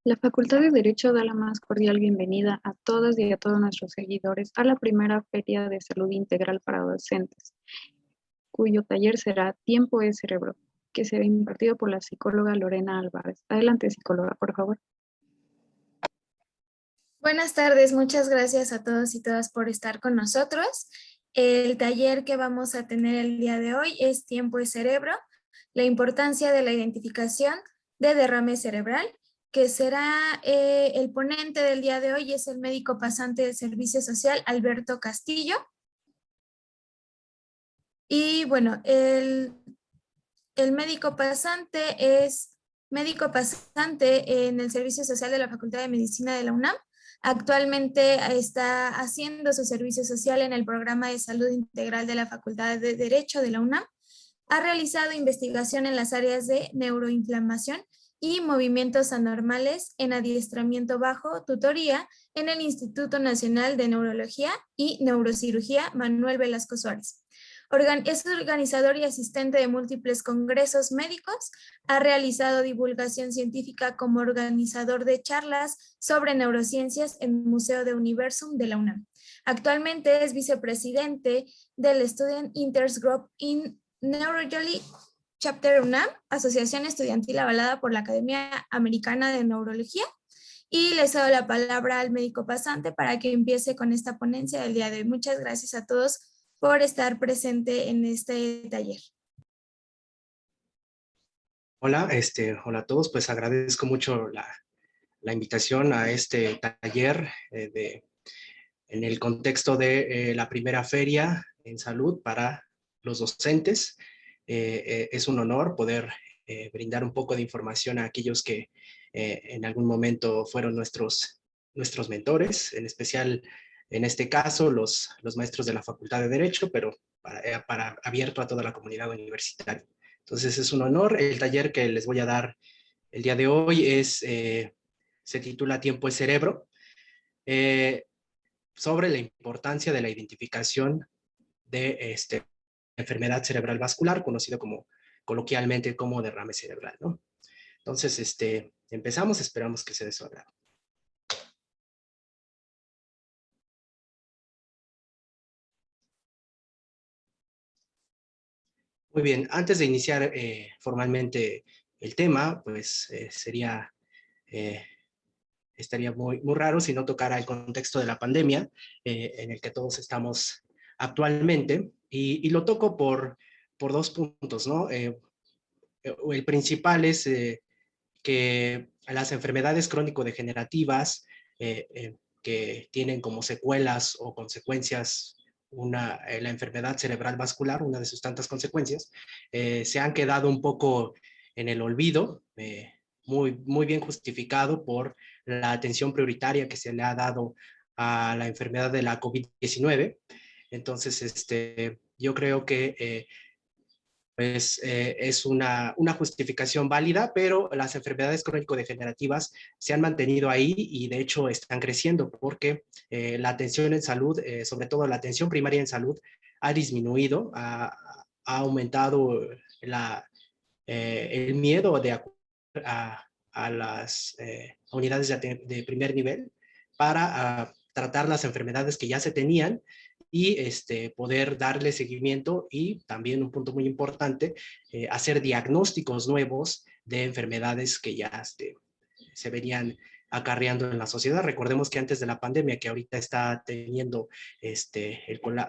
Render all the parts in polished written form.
La Facultad de Derecho da la más cordial bienvenida a todas y a todos nuestros seguidores a la primera Feria de Salud Integral para Docentes, cuyo taller será Tiempo es Cerebro, que será impartido por la psicóloga Lorena Álvarez. Adelante, psicóloga, por favor. Buenas tardes, muchas gracias a todos y todas por estar con nosotros. El taller que vamos a tener el día de hoy es Tiempo y Cerebro, la importancia de la identificación de derrame cerebral, que será el ponente del día de hoy es el médico pasante de Servicio Social, Alberto Castillo. Y bueno, el médico pasante es médico pasante en el Servicio Social de la Facultad de Medicina de la UNAM. Actualmente está haciendo su servicio social en el programa de salud integral de la Facultad de Derecho de la UNAM. Ha realizado investigación en las áreas de neuroinflamación y movimientos anormales en adiestramiento bajo tutoría en el Instituto Nacional de Neurología y Neurocirugía Manuel Velasco Suárez. Es organizador y asistente de múltiples congresos médicos. Ha realizado divulgación científica como organizador de charlas sobre neurociencias en el Museo de Universum de la UNAM. Actualmente es vicepresidente del Student Interest Group in Neurology Chapter UNAM, asociación estudiantil avalada por la Academia Americana de Neurología. Y le cedo la palabra al médico pasante para que empiece con esta ponencia del día de hoy. Muchas gracias a todos por estar presente en este taller. Hola, hola a todos, pues agradezco mucho la invitación a este taller en el contexto de la primera feria en salud para los docentes. Es un honor poder brindar un poco de información a aquellos que en algún momento fueron nuestros mentores, en especial en este caso los maestros de la Facultad de Derecho, pero para abierto a toda la comunidad universitaria. Entonces es un honor. El taller que les voy a dar el día de hoy se titula Tiempo es Cerebro, sobre la importancia de la identificación de enfermedad cerebral vascular, conocido coloquialmente como derrame cerebral, ¿no? Entonces, empezamos, esperamos que sea de su agrado. Muy bien, antes de iniciar formalmente el tema, pues estaría muy raro si no tocara el contexto de la pandemia en el que todos estamos actualmente, y lo toco por dos puntos, ¿no? El principal es que las enfermedades crónico-degenerativas que tienen como secuelas o consecuencias la enfermedad cerebral vascular, una de sus tantas consecuencias, se han quedado un poco en el olvido, muy bien justificado por la atención prioritaria que se le ha dado a la enfermedad de la COVID-19. Entonces, yo creo que pues es una justificación válida, pero las enfermedades crónico-degenerativas se han mantenido ahí y de hecho están creciendo porque la atención en salud, sobre todo la atención primaria en salud, ha disminuido, ha aumentado el miedo de acudir a las unidades de primer nivel para tratar las enfermedades que ya se tenían y poder darle seguimiento, y también un punto muy importante, hacer diagnósticos nuevos de enfermedades que ya se venían acarreando en la sociedad. Recordemos que antes de la pandemia, que ahorita está teniendo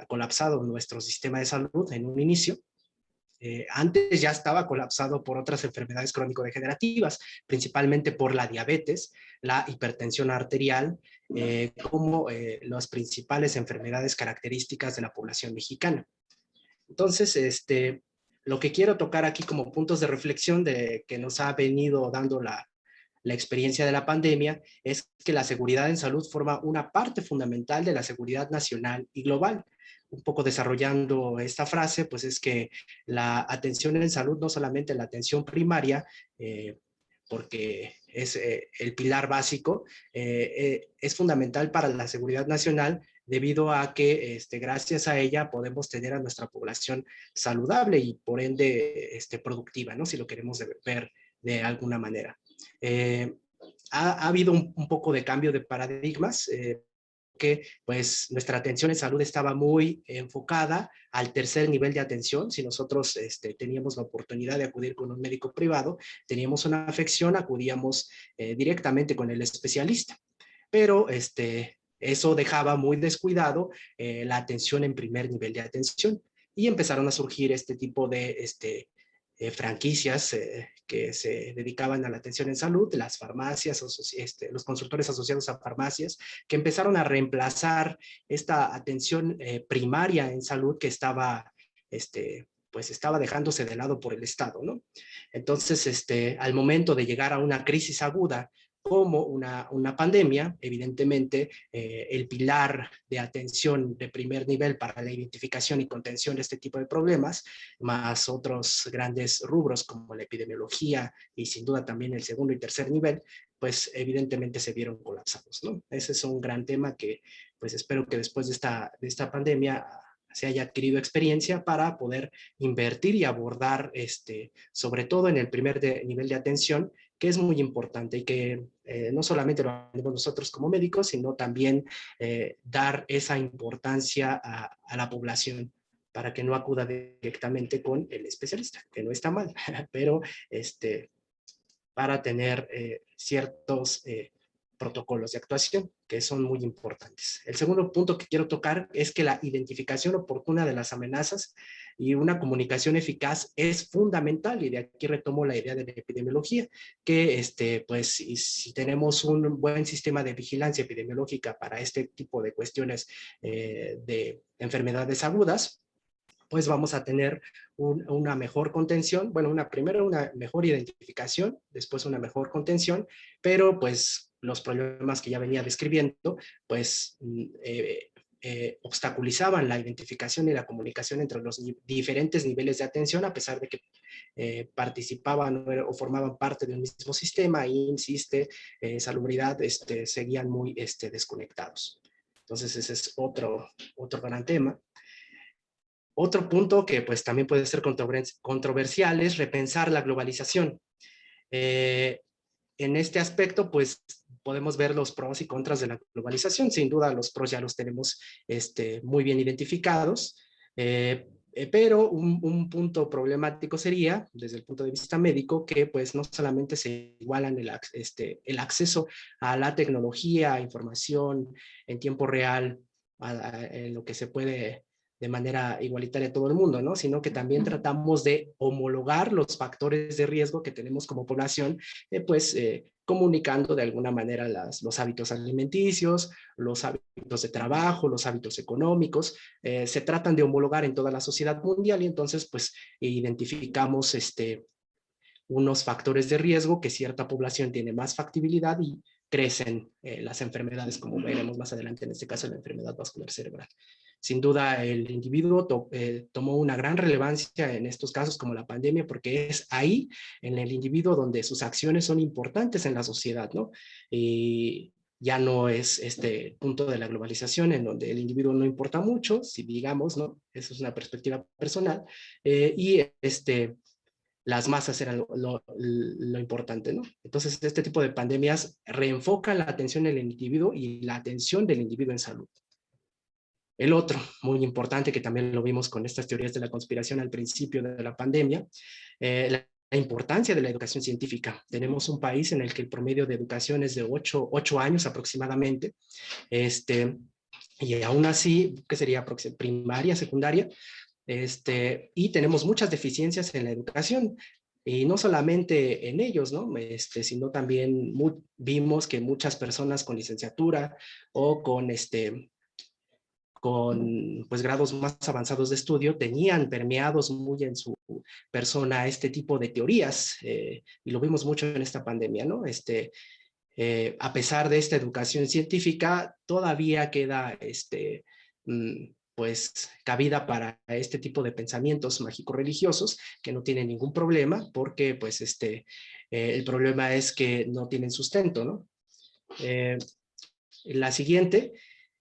colapsado nuestro sistema de salud en un inicio, antes ya estaba colapsado por otras enfermedades crónico-degenerativas, principalmente por la diabetes, la hipertensión arterial, como las principales enfermedades características de la población mexicana. Entonces, lo que quiero tocar aquí como puntos de reflexión que nos ha venido dando la experiencia de la pandemia es que la seguridad en salud forma una parte fundamental de la seguridad nacional y global. Un poco desarrollando esta frase, pues es que la atención en salud, no solamente la atención primaria, porque es el pilar básico, es fundamental para la seguridad nacional, debido a que gracias a ella podemos tener a nuestra población saludable y por ende productiva, ¿no? Si lo queremos ver de alguna manera. ha habido un poco de cambio de paradigmas, que pues nuestra atención en salud estaba muy enfocada al tercer nivel de atención. Si nosotros teníamos la oportunidad de acudir con un médico privado, teníamos una afección, acudíamos directamente con el especialista. Pero eso dejaba muy descuidado la atención en primer nivel de atención. Y empezaron a surgir este tipo de franquicias que se dedicaban a la atención en salud, las farmacias, los consultores asociados a farmacias, que empezaron a reemplazar esta atención primaria en salud que estaba, pues estaba dejándose de lado por el Estado, ¿no? Entonces, al momento de llegar a una crisis aguda, como una pandemia, evidentemente el pilar de atención de primer nivel para la identificación y contención de este tipo de problemas, más otros grandes rubros como la epidemiología y sin duda también el segundo y tercer nivel, pues evidentemente se vieron colapsados, ¿no? Ese es un gran tema que pues espero que después de esta pandemia se haya adquirido experiencia para poder invertir y abordar, sobre todo en el primer nivel de atención, que es muy importante y que no solamente lo hacemos nosotros como médicos, sino también dar esa importancia a la población para que no acuda directamente con el especialista, que no está mal, pero para tener ciertos protocolos de actuación que son muy importantes. El segundo punto que quiero tocar es que la identificación oportuna de las amenazas y una comunicación eficaz es fundamental, y de aquí retomo la idea de la epidemiología, que pues si tenemos un buen sistema de vigilancia epidemiológica para este tipo de cuestiones de enfermedades agudas, pues vamos a tener una mejor contención, bueno, primero una mejor identificación, después una mejor contención, pero pues los problemas que ya venía describiendo, pues obstaculizaban la identificación y la comunicación entre los diferentes niveles de atención, a pesar de que participaban o formaban parte de un mismo sistema, insiste, salubridad, seguían muy desconectados. Entonces ese es otro gran tema. Otro punto que pues también puede ser controversial es repensar la globalización. En este aspecto, pues podemos ver los pros y contras de la globalización. Sin duda, los pros ya los tenemos muy bien identificados, pero un punto problemático sería, desde el punto de vista médico, que pues no solamente se igualan el acceso a la tecnología, a información en tiempo real, en lo que se puede de manera igualitaria a todo el mundo, ¿no? Sino que también tratamos de homologar los factores de riesgo que tenemos como población, comunicando de alguna manera los hábitos alimenticios, los hábitos de trabajo, los hábitos económicos, se tratan de homologar en toda la sociedad mundial, y entonces pues identificamos unos factores de riesgo que cierta población tiene más factibilidad y crecen las enfermedades, como veremos más adelante, en este caso la enfermedad vascular cerebral. Sin duda, el individuo tomó una gran relevancia en estos casos como la pandemia, porque es ahí, en el individuo, donde sus acciones son importantes en la sociedad, ¿no? Y ya no es este punto de la globalización en donde el individuo no importa mucho, si digamos, ¿no? Eso es una perspectiva personal, y las masas eran lo importante, ¿no? Entonces, este tipo de pandemias reenfocan la atención en el individuo y la atención del individuo en salud. El otro, muy importante, que también lo vimos con estas teorías de la conspiración al principio de la pandemia, la importancia de la educación científica. Tenemos un país en el que el promedio de educación es de 8 años aproximadamente, y aún así, ¿qué sería? Primaria, secundaria, y tenemos muchas deficiencias en la educación, y no solamente en ellos, ¿no? Sino también vimos que muchas personas con licenciatura o con pues grados más avanzados de estudio tenían permeados muy en su persona este tipo de teorías, y lo vimos mucho en esta pandemia, ¿no? A pesar de esta educación científica, todavía queda pues cabida para este tipo de pensamientos mágico-religiosos que no tienen ningún problema, porque pues el problema es que no tienen sustento, ¿no? La siguiente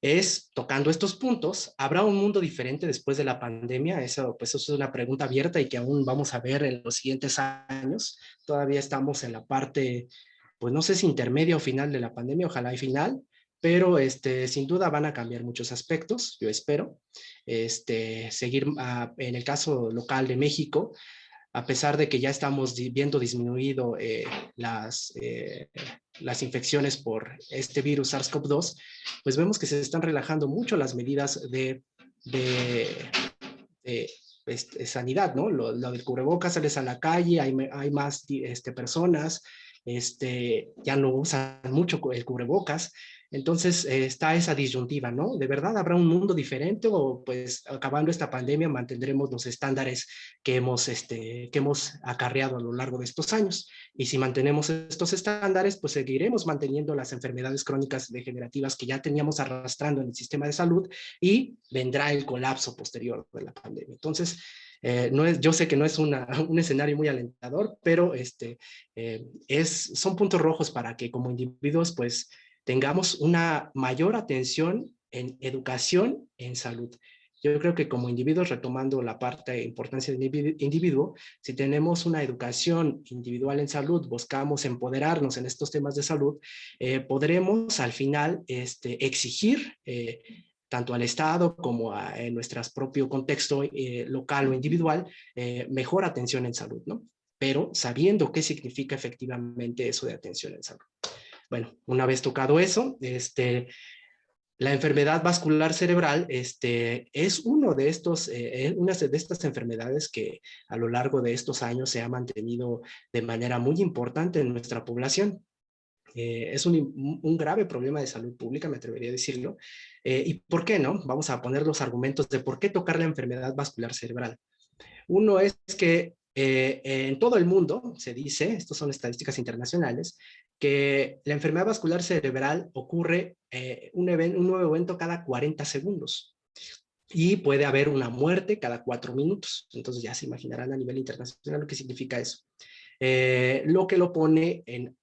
es, tocando estos puntos, ¿habrá un mundo diferente después de la pandemia? Eso es una pregunta abierta y que aún vamos a ver en los siguientes años. Todavía estamos en la parte pues no sé si intermedia o final de la pandemia, ojalá y final, pero sin duda van a cambiar muchos aspectos, yo espero. Seguir en el caso local de México, a pesar de que ya estamos viendo disminuido las infecciones por este virus SARS-CoV-2, pues vemos que se están relajando mucho las medidas de sanidad, ¿no? Lo del cubrebocas, sales a la calle, hay más personas, ya no usan mucho el cubrebocas, entonces está esa disyuntiva, ¿no? ¿De verdad habrá un mundo diferente o pues acabando esta pandemia mantendremos los estándares que hemos acarreado a lo largo de estos años? Y si mantenemos estos estándares, pues seguiremos manteniendo las enfermedades crónicas degenerativas que ya teníamos arrastrando en el sistema de salud y vendrá el colapso posterior de la pandemia. Entonces, yo sé que no es un escenario muy alentador, pero son puntos rojos para que como individuos pues tengamos una mayor atención en educación en salud. Yo creo que como individuos, retomando la parte de importancia del individuo, si tenemos una educación individual en salud, buscamos empoderarnos en estos temas de salud, podremos al final exigir tanto al Estado como en nuestro propio contexto local o individual, mejor atención en salud, ¿no? Pero sabiendo qué significa efectivamente eso de atención en salud. Bueno, una vez tocado eso, la enfermedad vascular cerebral es una de estas enfermedades que a lo largo de estos años se ha mantenido de manera muy importante en nuestra población. Es un grave problema de salud pública, me atrevería a decirlo. ¿Y por qué no? Vamos a poner los argumentos de por qué tocar la enfermedad vascular cerebral. Uno es que en todo el mundo se dice, estas son estadísticas internacionales, que la enfermedad vascular cerebral ocurre un nuevo evento cada 40 segundos y puede haber una muerte cada 4 minutos. Entonces ya se imaginarán a nivel internacional lo que significa eso. Lo que lo pone en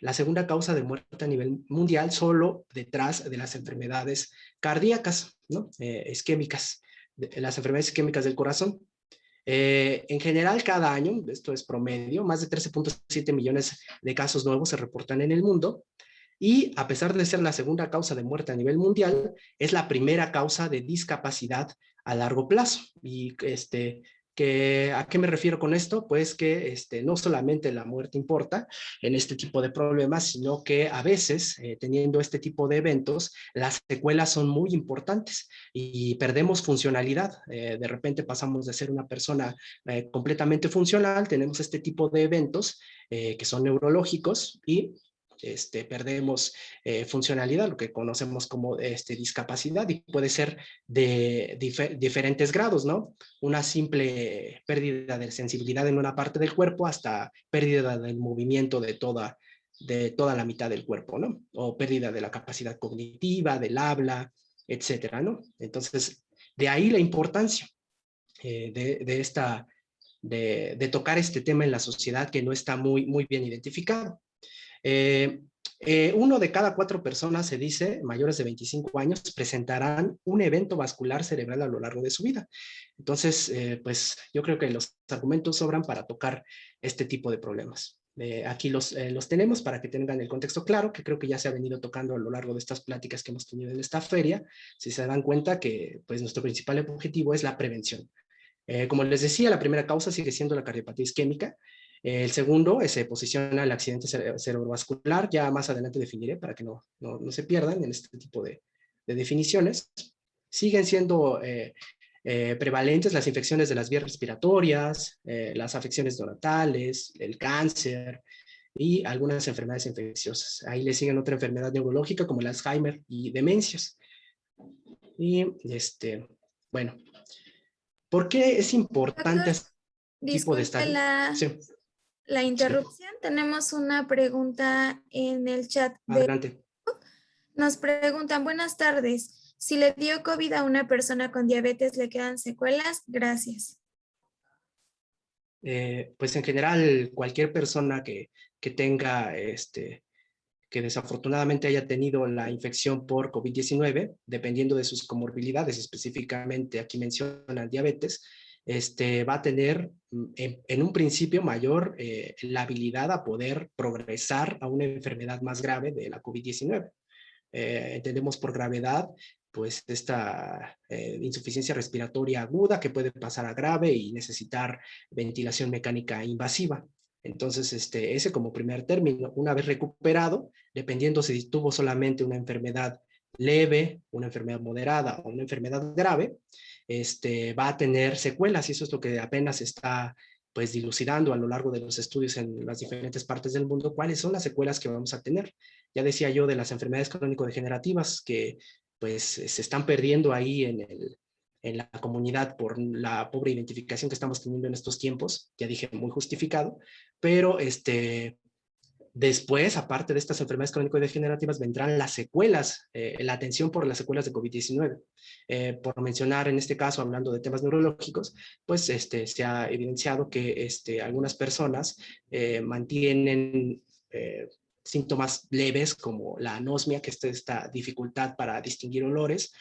la segunda causa de muerte a nivel mundial, solo detrás de las enfermedades cardíacas, ¿no? Isquémicas, las enfermedades isquémicas del corazón. En general, cada año, esto es promedio, más de 13.7 millones de casos nuevos se reportan en el mundo y a pesar de ser la segunda causa de muerte a nivel mundial, es la primera causa de discapacidad a largo plazo. Y ¿a qué me refiero con esto? Pues que no solamente la muerte importa en este tipo de problemas, sino que a veces, teniendo este tipo de eventos, las secuelas son muy importantes y perdemos funcionalidad. De repente pasamos de ser una persona completamente funcional, tenemos este tipo de eventos que son neurológicos y perdemos funcionalidad, lo que conocemos como discapacidad, y puede ser de diferentes grados, ¿no? Una simple pérdida de sensibilidad en una parte del cuerpo hasta pérdida del movimiento de toda la mitad del cuerpo, ¿no? O pérdida de la capacidad cognitiva, del habla, etcétera, ¿no? Entonces, de ahí la importancia de tocar este tema en la sociedad que no está muy, muy bien identificado. Uno de cada 4 personas, se dice, mayores de 25 años, presentarán un evento vascular cerebral a lo largo de su vida. Entonces, pues yo creo que los argumentos sobran para tocar este tipo de problemas. Aquí los tenemos para que tengan el contexto claro, que creo que ya se ha venido tocando a lo largo de estas pláticas que hemos tenido en esta feria. Si se dan cuenta que pues, nuestro principal objetivo es la prevención. Como les decía, la primera causa sigue siendo la cardiopatía isquémica. El segundo se posiciona el accidente cerebrovascular. Ya más adelante definiré para que no se pierdan en este tipo de definiciones. Siguen siendo prevalentes las infecciones de las vías respiratorias, las afecciones neonatales, el cáncer y algunas enfermedades infecciosas. Ahí le siguen otra enfermedad neurológica como el Alzheimer y demencias. Y bueno, ¿por qué es importante este tipo de Disculpe estadísticas? la interrupción. Sí. Tenemos una pregunta en el chat. Adelante. Nos preguntan, buenas tardes. Si le dio COVID a una persona con diabetes, ¿le quedan secuelas? Gracias. Pues en general, cualquier persona que tenga, que desafortunadamente haya tenido la infección por COVID-19, dependiendo de sus comorbilidades, específicamente aquí mencionan diabetes, va a tener en un principio mayor la habilidad a poder progresar a una enfermedad más grave de la COVID-19. Entendemos por gravedad pues esta insuficiencia respiratoria aguda que puede pasar a grave y necesitar ventilación mecánica invasiva. Entonces, ese como primer término, una vez recuperado, dependiendo si tuvo solamente una enfermedad leve, una enfermedad moderada o una enfermedad grave, va a tener secuelas, y eso es lo que apenas está pues dilucidando a lo largo de los estudios en las diferentes partes del mundo, cuáles son las secuelas que vamos a tener. Ya decía yo de las enfermedades crónico-degenerativas que pues se están perdiendo ahí en la comunidad por la pobre identificación que estamos teniendo en estos tiempos, ya dije, muy justificado, pero después, aparte de estas enfermedades crónico-degenerativas, vendrán las secuelas, la atención por las secuelas de COVID-19. Por mencionar en este caso, hablando de temas neurológicos, pues se ha evidenciado que algunas personas mantienen síntomas leves como la anosmia, que es esta dificultad para distinguir olores,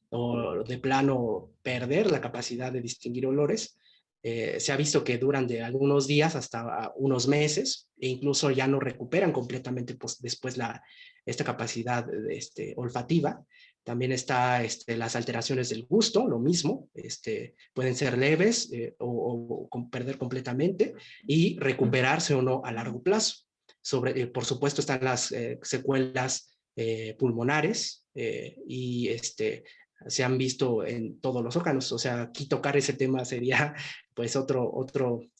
o de plano perder la capacidad de distinguir olores. Se ha visto que duran de algunos días hasta unos meses e incluso ya no recuperan completamente pues, después esta capacidad olfativa. También está las alteraciones del gusto, lo mismo, pueden ser leves o perder completamente y recuperarse o no a largo plazo. Por supuesto están las secuelas pulmonares y se han visto en todos los órganos. O sea, aquí tocar ese tema sería pues otro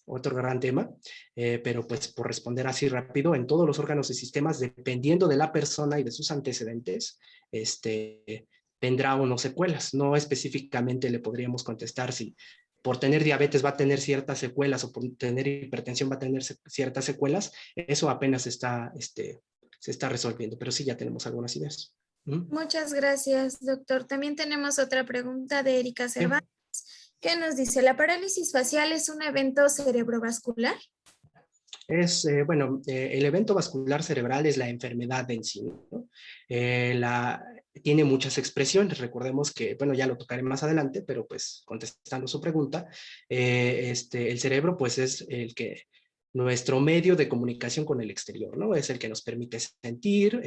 gran tema, pero pues por responder así rápido, en todos los órganos y sistemas, dependiendo de la persona y de sus antecedentes, tendrá o no secuelas. No específicamente le podríamos contestar si por tener diabetes va a tener ciertas secuelas o por tener hipertensión va a tener ciertas secuelas. Eso apenas se está resolviendo, pero sí ya tenemos algunas ideas. Muchas gracias, doctor. También tenemos otra pregunta de Erika Sí. Cervantes, que nos dice, ¿la parálisis facial es un evento cerebrovascular? Bueno, el evento vascular cerebral es la enfermedad en sí, ¿no? Tiene muchas expresiones. Recordemos que, bueno, ya lo tocaré más adelante, pero pues contestando su pregunta, el cerebro pues es nuestro medio de comunicación con el exterior, ¿no? Es el que nos permite sentir,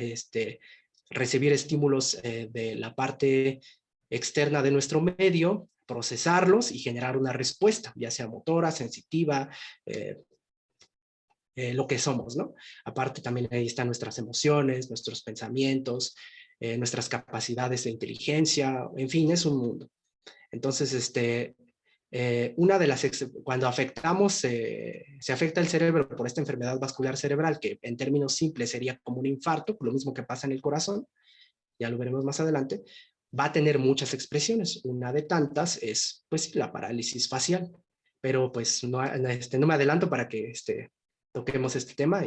recibir estímulos de la parte externa de nuestro medio, procesarlos y generar una respuesta, ya sea motora, sensitiva, lo que somos, ¿no? Aparte también ahí están nuestras emociones, nuestros pensamientos, nuestras capacidades de inteligencia, en fin, es un mundo. Entonces, cuando se afecta el cerebro por esta enfermedad vascular cerebral, que en términos simples sería como un infarto, lo mismo que pasa en el corazón, ya lo veremos más adelante, va a tener muchas expresiones. Una de tantas es, pues, la parálisis facial. Pero, pues, no me adelanto para que toquemos este tema.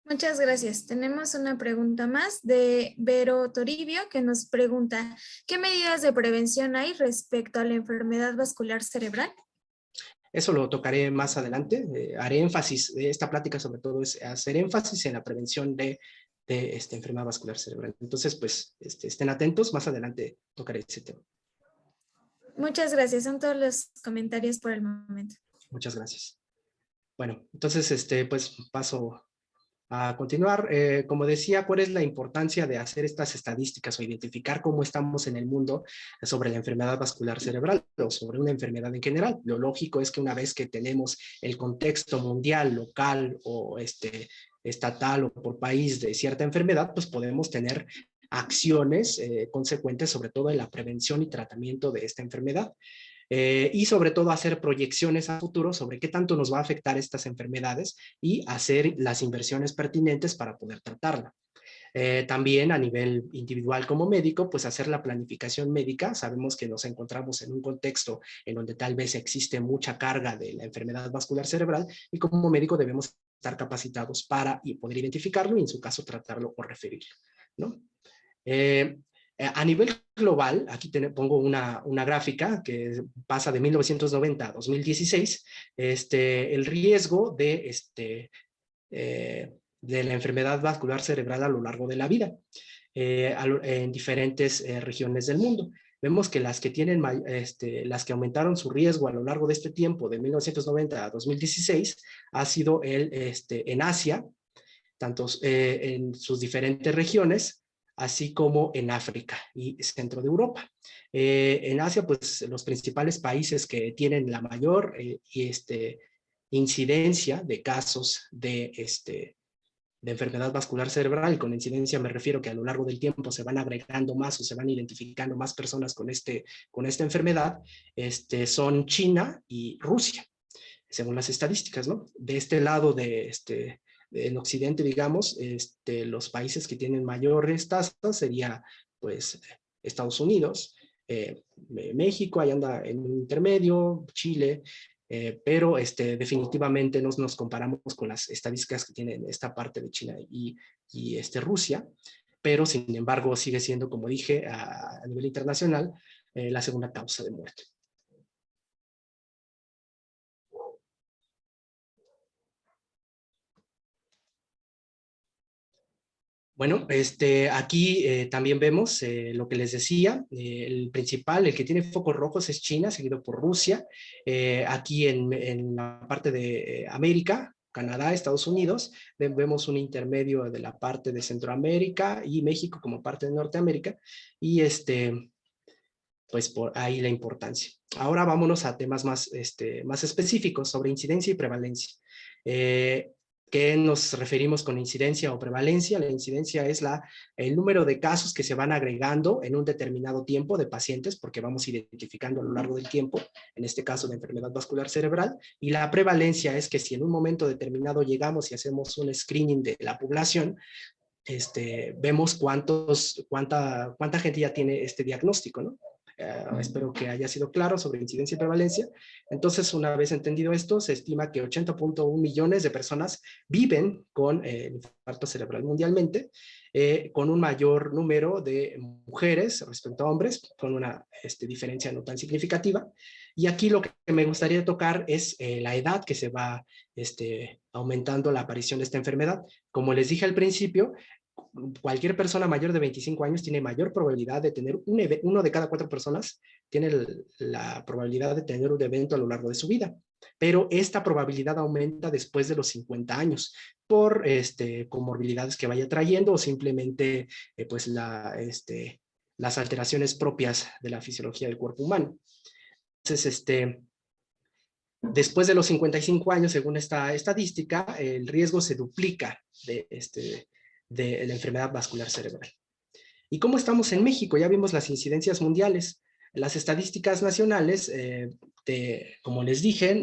Muchas gracias. Tenemos una pregunta más de Vero Toribio que nos pregunta, ¿qué medidas de prevención hay respecto a la enfermedad vascular cerebral? Eso lo tocaré más adelante. Haré énfasis, esta plática sobre todo es hacer énfasis en la prevención de esta enfermedad vascular cerebral. Entonces, pues, estén atentos, más adelante tocaré ese tema. Muchas gracias, son todos los comentarios por el momento. Muchas gracias. Bueno, entonces, pues paso a continuar. Como decía, ¿cuál es la importancia de hacer estas estadísticas o identificar cómo estamos en el mundo sobre la enfermedad vascular cerebral o sobre una enfermedad en general? Lo lógico es que una vez que tenemos el contexto mundial, local o estatal o por país de cierta enfermedad, pues podemos tener acciones consecuentes, sobre todo en la prevención y tratamiento de esta enfermedad. Y sobre todo hacer proyecciones a futuro sobre qué tanto nos va a afectar estas enfermedades y hacer las inversiones pertinentes para poder tratarla. También a nivel individual como médico, pues hacer la planificación médica. Sabemos que nos encontramos en un contexto en donde tal vez existe mucha carga de la enfermedad vascular cerebral y como médico debemos estar capacitados para poder identificarlo y en su caso tratarlo o referirlo, ¿no? A nivel global, aquí pongo una gráfica que pasa de 1990 a 2016, el riesgo de la enfermedad vascular cerebral a lo largo de la vida en diferentes regiones del mundo. vemos que las que tienen, las que aumentaron su riesgo a lo largo de este tiempo, de 1990 a 2016, ha sido en Asia, tanto en sus diferentes regiones, así como en África y centro de Europa. En Asia, pues los principales países que tienen la mayor incidencia de casos de enfermedad vascular cerebral, y con incidencia me refiero que a lo largo del tiempo se van agregando más o se van identificando más personas con esta enfermedad, son China y Rusia, según las estadísticas, ¿no? De este lado en Occidente, digamos, los países que tienen mayores tasas sería, pues, Estados Unidos, México, ahí anda en un intermedio, Chile, pero definitivamente nos comparamos con las estadísticas que tienen esta parte de China y Rusia, pero sin embargo sigue siendo, como dije, a nivel internacional, la segunda causa de muerte. Bueno, aquí también vemos lo que les decía, el principal, el que tiene focos rojos es China, seguido por Rusia. Aquí en la parte de América, Canadá, Estados Unidos, vemos un intermedio de la parte de Centroamérica y México como parte de Norteamérica, y pues por ahí la importancia. Ahora vámonos a temas más específicos sobre incidencia y prevalencia. ¿Qué nos referimos con incidencia o prevalencia? La incidencia es el número de casos que se van agregando en un determinado tiempo de pacientes, porque vamos identificando a lo largo del tiempo, en este caso de enfermedad vascular cerebral, y la prevalencia es que si en un momento determinado llegamos y hacemos un screening de la población, vemos cuánta gente ya tiene este diagnóstico, ¿no? Espero que haya sido claro sobre incidencia y prevalencia. Entonces, una vez entendido esto, se estima que 80.1 millones de personas viven con infarto cerebral mundialmente, con un mayor número de mujeres respecto a hombres, con una diferencia no tan significativa. Y aquí lo que me gustaría tocar es la edad que se va aumentando la aparición de esta enfermedad. Como les dije al principio, cualquier persona mayor de 25 años tiene mayor probabilidad de tener uno de cada 4 personas tiene la probabilidad de tener un evento a lo largo de su vida, pero esta probabilidad aumenta después de los 50 años por comorbilidades que vaya trayendo o simplemente pues las alteraciones propias de la fisiología del cuerpo humano. Entonces, después de los 55 años, según esta estadística, el riesgo se duplica de la enfermedad vascular cerebral. ¿Y cómo estamos en México? Ya vimos las incidencias mundiales. Las estadísticas nacionales, como les dije,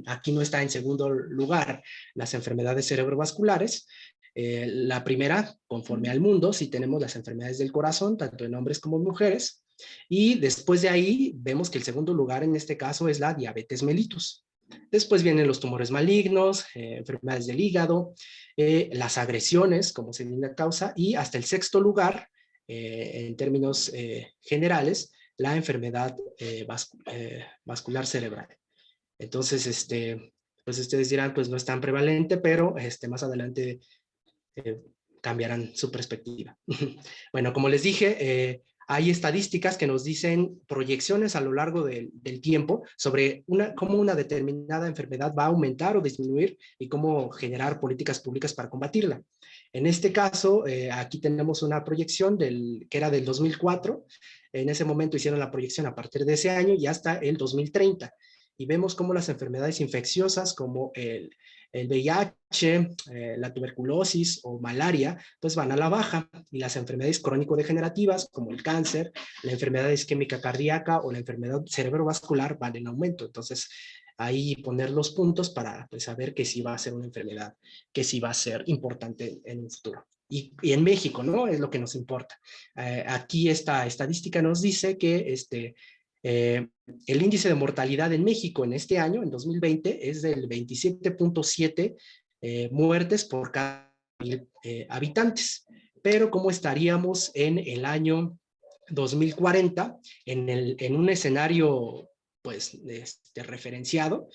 aquí no está en segundo lugar las enfermedades cerebrovasculares. La primera, conforme al mundo, sí tenemos las enfermedades del corazón, tanto en hombres como en mujeres. Y después de ahí, vemos que el segundo lugar en este caso es la diabetes mellitus. Después vienen los tumores malignos, enfermedades del hígado, las agresiones como segunda causa, y hasta el sexto lugar, en términos generales, la enfermedad vascular cerebral. Entonces, pues ustedes dirán, pues no es tan prevalente, pero más adelante cambiarán su perspectiva. Bueno, como les dije, hay estadísticas que nos dicen proyecciones a lo largo del tiempo sobre cómo una determinada enfermedad va a aumentar o disminuir y cómo generar políticas públicas para combatirla. En este caso, aquí tenemos una proyección que era del 2004. En ese momento hicieron la proyección a partir de ese año y hasta el 2030. Y vemos cómo las enfermedades infecciosas como el VIH, la tuberculosis o malaria, pues van a la baja, y las enfermedades crónico-degenerativas como el cáncer, la enfermedad isquémica cardíaca o la enfermedad cerebrovascular van en aumento. Entonces, ahí poner los puntos para pues, saber que sí va a ser una enfermedad, que sí va a ser importante en un futuro. Y en México, ¿no? Es lo que nos importa. Aquí esta estadística nos dice que el índice de mortalidad en México en este año, en 2020, es del 27.7 muertes por cada 1,000 habitantes. Pero ¿cómo estaríamos en el año 2040 en un escenario pues referenciado?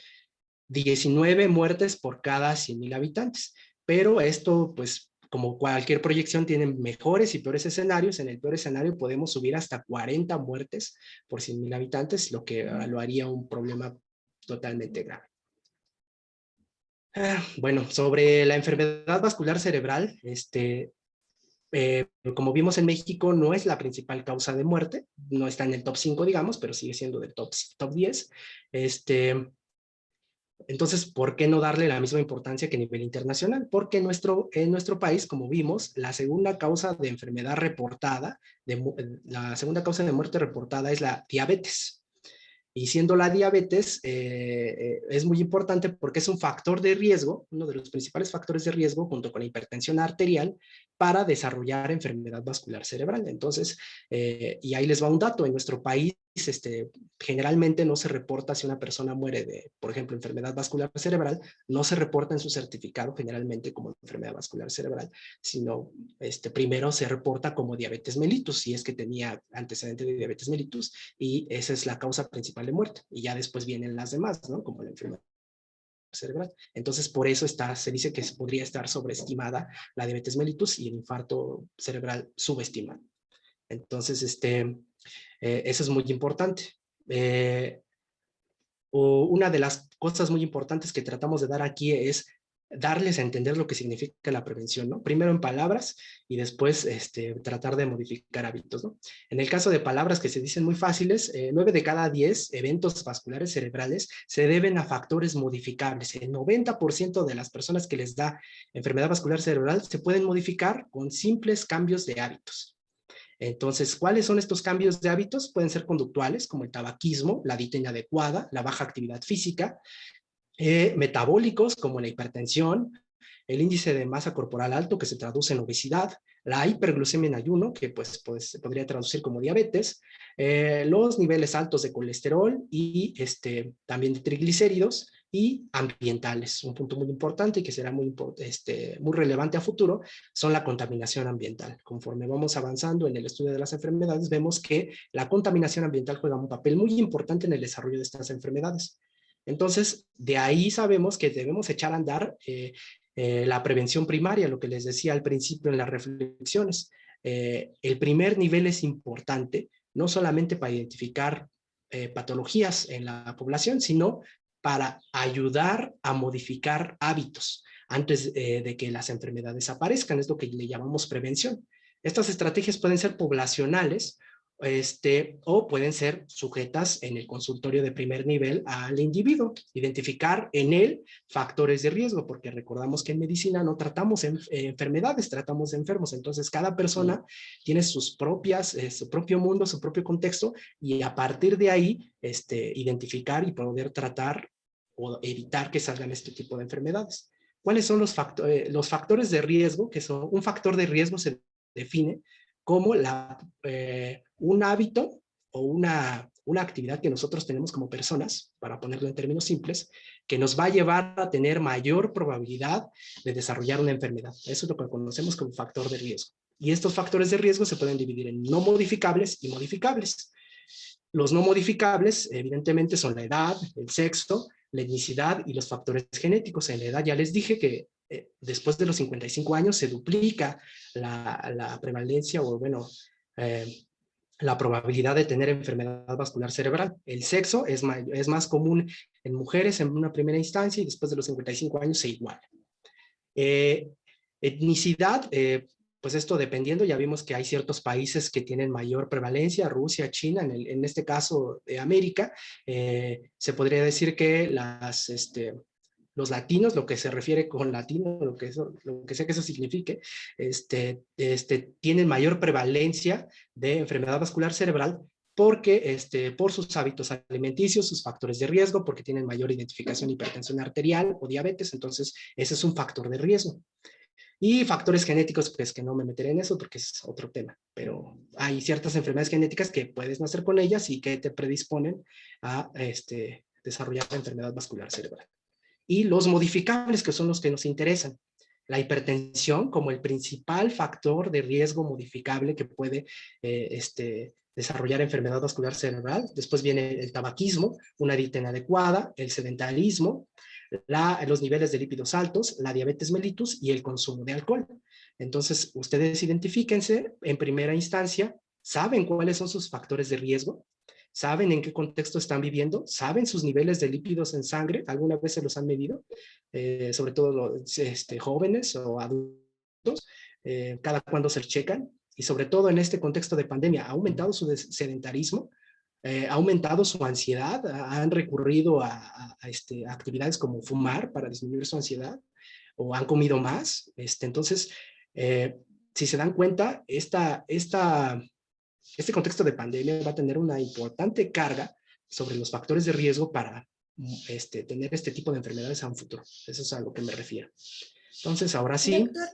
19 muertes por cada 100,000 habitantes. Pero esto pues como cualquier proyección, tienen mejores y peores escenarios. En el peor escenario podemos subir hasta 40 muertes por 100,000 habitantes, lo que lo haría un problema totalmente grave. Bueno, sobre la enfermedad vascular cerebral, como vimos en México, no es la principal causa de muerte, no está en el top 5, digamos, pero sigue siendo del top 10. Entonces, ¿por qué no darle la misma importancia que a nivel internacional? Porque en nuestro país, como vimos, la segunda causa de enfermedad reportada, la segunda causa de muerte reportada es la diabetes. Y siendo la diabetes, es muy importante porque es un factor de riesgo, uno de los principales factores de riesgo, junto con la hipertensión arterial, para desarrollar enfermedad vascular cerebral. Entonces, y ahí les va un dato: en nuestro país, generalmente no se reporta si una persona muere de, por ejemplo, enfermedad vascular cerebral, no se reporta en su certificado generalmente como enfermedad vascular cerebral, sino primero se reporta como diabetes mellitus, si es que tenía antecedente de diabetes mellitus, y esa es la causa principal de muerte, y ya después vienen las demás, ¿no? Como la enfermedad cerebral. Entonces, por eso se dice que podría estar sobreestimada la diabetes mellitus y el infarto cerebral subestimado. Entonces, eso es muy importante. Una de las cosas muy importantes que tratamos de dar aquí es darles a entender lo que significa la prevención, ¿no? Primero en palabras y después tratar de modificar hábitos, ¿no? En el caso de palabras que se dicen muy fáciles, 9 de cada 10 eventos vasculares cerebrales se deben a factores modificables. El 90% de las personas que les da enfermedad vascular cerebral se pueden modificar con simples cambios de hábitos. Entonces, ¿cuáles son estos cambios de hábitos? Pueden ser conductuales, como el tabaquismo, la dieta inadecuada, la baja actividad física, metabólicos, como la hipertensión, el índice de masa corporal alto, que se traduce en obesidad, la hiperglucemia en ayuno, que pues se podría traducir como diabetes, los niveles altos de colesterol y también de triglicéridos, y ambientales. Un punto muy importante y que será muy relevante a futuro son la contaminación ambiental. Conforme vamos avanzando en el estudio de las enfermedades, vemos que la contaminación ambiental juega un papel muy importante en el desarrollo de estas enfermedades. Entonces, de ahí sabemos que debemos echar a andar la prevención primaria, lo que les decía al principio en las reflexiones. El primer nivel es importante, no solamente para identificar patologías en la población, sino para ayudar a modificar hábitos antes de que las enfermedades aparezcan. Es lo que le llamamos prevención. Estas estrategias pueden ser poblacionales, o pueden ser sujetas en el consultorio de primer nivel al individuo, identificar en él factores de riesgo, porque recordamos que en medicina no tratamos enfermedades, tratamos enfermos. Entonces cada persona tiene sus propias, su propio mundo, su propio contexto, y a partir de ahí identificar y poder tratar o evitar que salgan este tipo de enfermedades. ¿Cuáles son los factores de riesgo? Que son, un factor de riesgo se define como un hábito o una actividad que nosotros tenemos como personas, para ponerlo en términos simples, que nos va a llevar a tener mayor probabilidad de desarrollar una enfermedad. Eso es lo que conocemos como factor de riesgo. Y estos factores de riesgo se pueden dividir en no modificables y modificables. Los no modificables, evidentemente, son la edad, el sexo, la etnicidad y los factores genéticos. En la edad ya les dije que después de los 55 años se duplica la prevalencia, o bueno, la probabilidad de tener enfermedad vascular cerebral. El sexo es más común en mujeres en una primera instancia, y después de los 55 años se iguala. Etnicidad, pues esto dependiendo, ya vimos que hay ciertos países que tienen mayor prevalencia, Rusia, China, en este caso de América. Se podría decir que los latinos, lo que se refiere con latino, lo que sea que eso signifique, tienen mayor prevalencia de enfermedad vascular cerebral porque, por sus hábitos alimenticios, sus factores de riesgo, porque tienen mayor identificación de hipertensión arterial o diabetes. Entonces ese es un factor de riesgo. Y factores genéticos, pues que no me meteré en eso porque es otro tema, pero hay ciertas enfermedades genéticas que puedes nacer con ellas y que te predisponen a desarrollar la enfermedad vascular cerebral. Y los modificables, que son los que nos interesan. La hipertensión como el principal factor de riesgo modificable que puede desarrollar enfermedad vascular cerebral. Después viene el tabaquismo, una dieta inadecuada, el sedentarismo, los niveles de lípidos altos, la diabetes mellitus y el consumo de alcohol. Entonces, ustedes identifíquense en primera instancia, saben cuáles son sus factores de riesgo, saben en qué contexto están viviendo, saben sus niveles de lípidos en sangre, alguna vez se los han medido, sobre todo los jóvenes o adultos, cada cuándo se checan, y sobre todo en este contexto de pandemia, ha aumentado su sedentarismo, ha aumentado su ansiedad, han recurrido a actividades como fumar para disminuir su ansiedad, o han comido más. Entonces, si se dan cuenta, este contexto de pandemia va a tener una importante carga sobre los factores de riesgo para tener este tipo de enfermedades a un futuro. Eso es a lo que me refiero. Entonces, ahora sí. Doctor,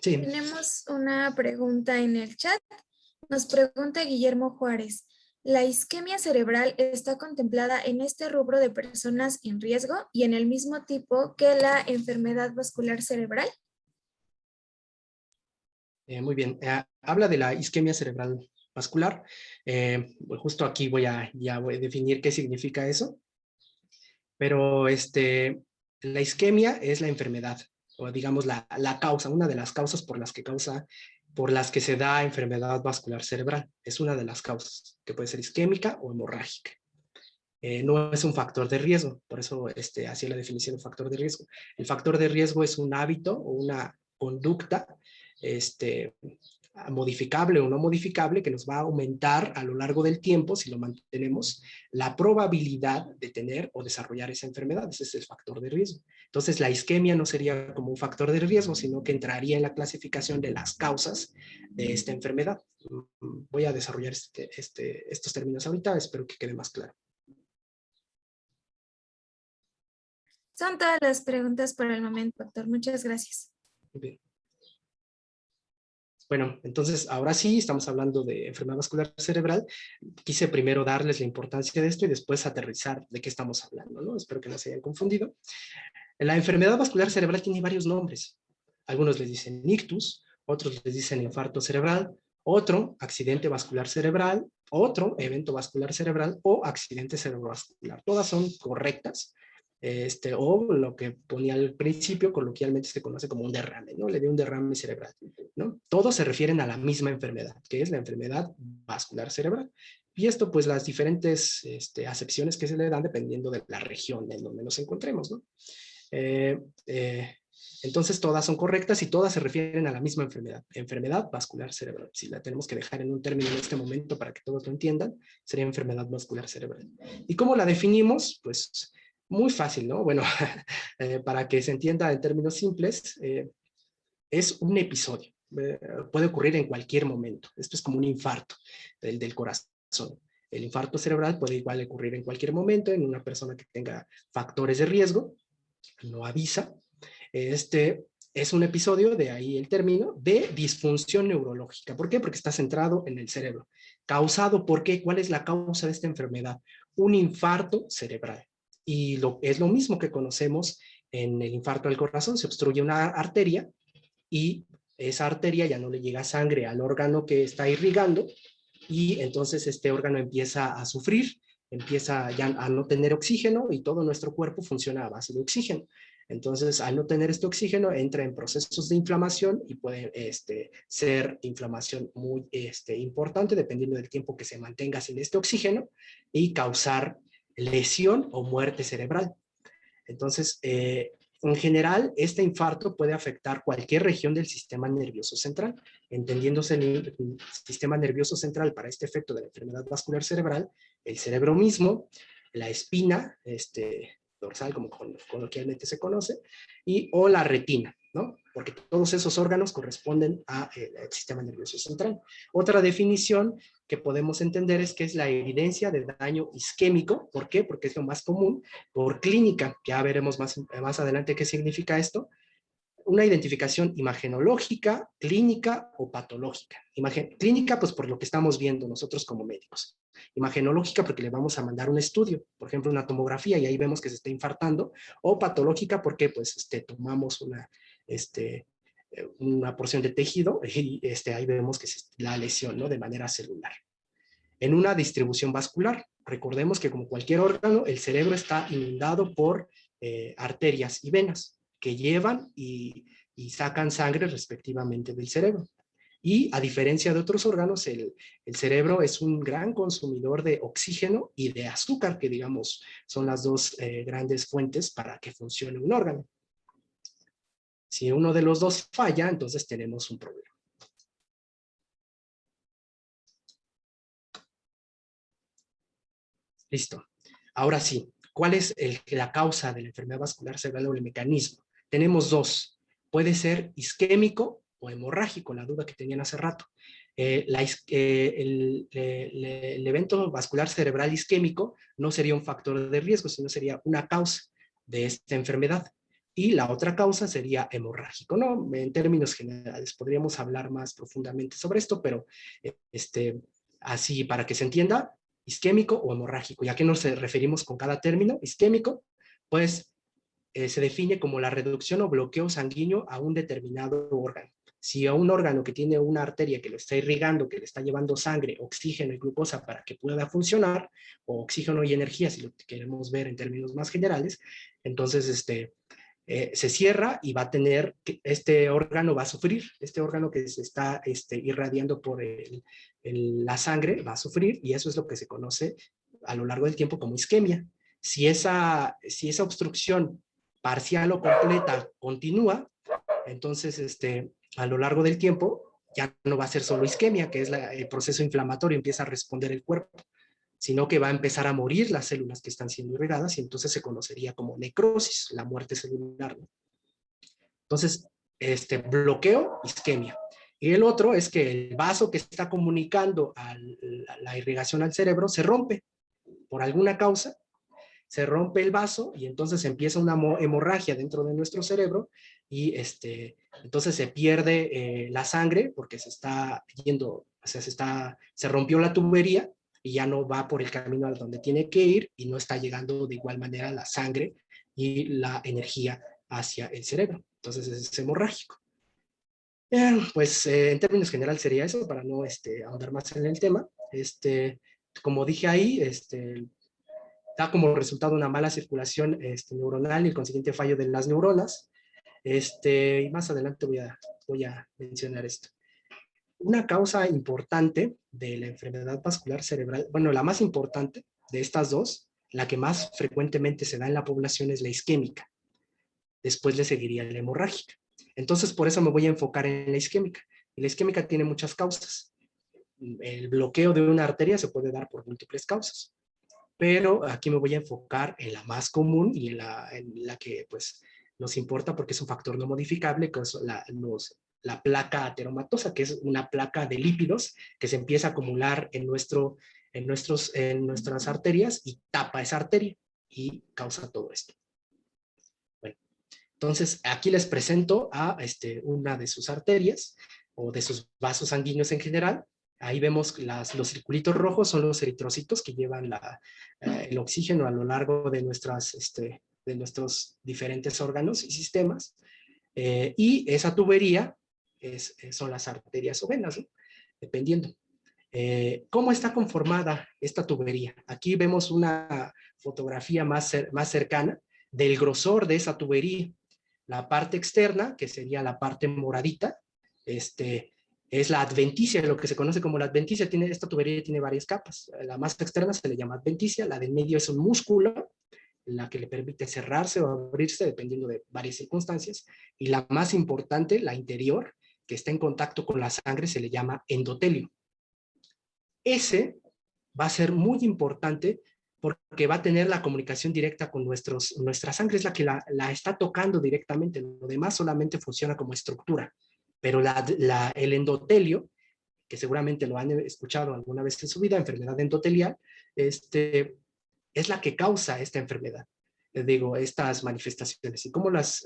Sí. tenemos una pregunta en el chat. Nos pregunta Guillermo Juárez. ¿La isquemia cerebral está contemplada en este rubro de personas en riesgo y en el mismo tipo que la enfermedad vascular cerebral? Muy bien. Habla de la isquemia cerebral vascular. Justo aquí voy a definir qué significa eso. Pero la isquemia es la enfermedad, o digamos la causa, una de las causas por las que se da enfermedad vascular cerebral. Es una de las causas, que puede ser isquémica o hemorrágica. No es un factor de riesgo, por eso hacía la definición de factor de riesgo. El factor de riesgo es un hábito o una conducta modificable o no modificable que nos va a aumentar a lo largo del tiempo, si lo mantenemos, la probabilidad de tener o desarrollar esa enfermedad. Ese es el factor de riesgo. Entonces, la isquemia no sería como un factor de riesgo, sino que entraría en la clasificación de las causas de esta enfermedad. Voy a desarrollar estos términos ahorita, espero que quede más claro. Son todas las preguntas por el momento, doctor. Muchas gracias. Muy bien. Bueno, entonces ahora sí, estamos hablando de enfermedad vascular cerebral. Quise primero darles la importancia de esto y después aterrizar de qué estamos hablando, ¿no? Espero que no se hayan confundido. La enfermedad vascular cerebral tiene varios nombres. Algunos les dicen ictus, otros les dicen infarto cerebral, otro accidente vascular cerebral, otro evento vascular cerebral o accidente cerebrovascular. Todas son correctas. O lo que ponía al principio, coloquialmente se conoce como un derrame, ¿no? Le dio un derrame cerebral, ¿no? Todos se refieren a la misma enfermedad, que es la enfermedad vascular cerebral. Y esto, pues, las diferentes acepciones que se le dan dependiendo de la región en donde nos encontremos, ¿no? Entonces, todas son correctas y todas se refieren a la misma enfermedad vascular cerebral. Si la tenemos que dejar en un término en este momento para que todos lo entiendan, sería enfermedad vascular cerebral. ¿Y cómo la definimos? Pues muy fácil, ¿no? Bueno, para que se entienda en términos simples, es un episodio. Puede ocurrir en cualquier momento. Esto es como un infarto del corazón. El infarto cerebral puede igual ocurrir en cualquier momento en una persona que tenga factores de riesgo, no avisa. Es un episodio, de ahí el término, de disfunción neurológica. ¿Por qué? Porque está centrado en el cerebro. ¿Causado por qué? ¿Cuál es la causa de esta enfermedad? Un infarto cerebral. Y es lo mismo que conocemos en el infarto al corazón. Se obstruye una arteria y esa arteria ya no le llega sangre al órgano que está irrigando y entonces este órgano empieza a sufrir, empieza ya a no tener oxígeno y todo nuestro cuerpo funciona a base de oxígeno. Entonces, al no tener este oxígeno, entra en procesos de inflamación y puede ser inflamación muy importante dependiendo del tiempo que se mantenga sin este oxígeno y causar lesión o muerte cerebral. Entonces, en general, este infarto puede afectar cualquier región del sistema nervioso central. Entendiéndose el sistema nervioso central para este efecto de la enfermedad vascular cerebral, el cerebro mismo, la espina dorsal, como coloquialmente se conoce, o la retina, ¿no? Porque todos esos órganos corresponden al sistema nervioso central. Otra definición que podemos entender es que es la evidencia de daño isquémico. ¿Por qué? Porque es lo más común. Por clínica, que ya veremos más adelante qué significa esto. Una identificación imagenológica, clínica o patológica. Clínica, pues por lo que estamos viendo nosotros como médicos. Imagenológica, porque le vamos a mandar un estudio, por ejemplo, una tomografía, y ahí vemos que se está infartando. O patológica, porque pues tomamos una porción de tejido y ahí vemos que es la lesión, ¿no? De manera celular. En una distribución vascular, recordemos que como cualquier órgano, el cerebro está inundado por arterias y venas que llevan y y sacan sangre respectivamente del cerebro. Y a diferencia de otros órganos, el cerebro es un gran consumidor de oxígeno y de azúcar, que digamos son las dos grandes fuentes para que funcione un órgano. Si uno de los dos falla, entonces tenemos un problema. Listo. Ahora sí, ¿cuál es la causa de la enfermedad vascular cerebral o el mecanismo? Tenemos dos. Puede ser isquémico o hemorrágico, la duda que tenían hace rato. El evento vascular cerebral isquémico no sería un factor de riesgo, sino sería una causa de esta enfermedad. Y la otra causa sería hemorrágico, ¿no? En términos generales, podríamos hablar más profundamente sobre esto, pero así para que se entienda, isquémico o hemorrágico. ¿Y a qué nos referimos con cada término? Isquémico, pues se define como la reducción o bloqueo sanguíneo a un determinado órgano. Si a un órgano que tiene una arteria que lo está irrigando, que le está llevando sangre, oxígeno y glucosa para que pueda funcionar, o oxígeno y energía, si lo queremos ver en términos más generales, entonces se cierra y va a tener, este órgano va a sufrir, este órgano que se está irradiando por la sangre va a sufrir, y eso es lo que se conoce a lo largo del tiempo como isquemia. Si esa obstrucción parcial o completa continúa, entonces a lo largo del tiempo ya no va a ser solo isquemia, que es el proceso inflamatorio, empieza a responder el cuerpo, sino que va a empezar a morir las células que están siendo irrigadas y entonces se conocería como necrosis, la muerte celular, ¿no? Entonces, bloqueo, isquemia. Y el otro es que el vaso que está comunicando la irrigación al cerebro se rompe por alguna causa, se rompe el vaso y entonces empieza una hemorragia dentro de nuestro cerebro y entonces se pierde la sangre porque se está yendo, o sea, se rompió la tubería y ya no va por el camino a donde tiene que ir y no está llegando de igual manera la sangre y la energía hacia el cerebro. Entonces es hemorrágico. Pues en términos generales sería eso, para no ahondar más en el tema. Como dije ahí, da como resultado una mala circulación neuronal y el consiguiente fallo de las neuronas. Y más adelante voy a mencionar esto. Una causa importante de la enfermedad vascular cerebral, bueno, la más importante de estas dos, la que más frecuentemente se da en la población es la isquémica. Después le seguiría la hemorrágica. Entonces, por eso me voy a enfocar en la isquémica. Y la isquémica tiene muchas causas. El bloqueo de una arteria se puede dar por múltiples causas. Pero aquí me voy a enfocar en la más común y en la que pues nos importa porque es un factor no modificable, que es la placa ateromatosa, que es una placa de lípidos que se empieza a acumular en nuestras arterias y tapa esa arteria y causa todo esto. Bueno, entonces aquí les presento a una de sus arterias o de sus vasos sanguíneos en general. Ahí vemos los circulitos rojos son los eritrocitos que llevan el oxígeno a lo largo de nuestros diferentes órganos y sistemas. Y esa tubería son las arterias o venas, ¿no? Dependiendo. ¿Cómo está conformada esta tubería? Aquí vemos una fotografía más cercana del grosor de esa tubería. La parte externa, que sería la parte moradita, es la adventicia, lo que se conoce como la adventicia. Esta tubería tiene varias capas. La más externa se le llama adventicia, la del medio es un músculo, la que le permite cerrarse o abrirse dependiendo de varias circunstancias, y la más importante, la interior, que está en contacto con la sangre, se le llama endotelio. Ese va a ser muy importante porque va a tener la comunicación directa con nuestra sangre, es la que la está tocando directamente, lo demás solamente funciona como estructura. Pero el endotelio, que seguramente lo han escuchado alguna vez en su vida, enfermedad endotelial, es la que causa esta enfermedad, estas manifestaciones. ¿Y cómo las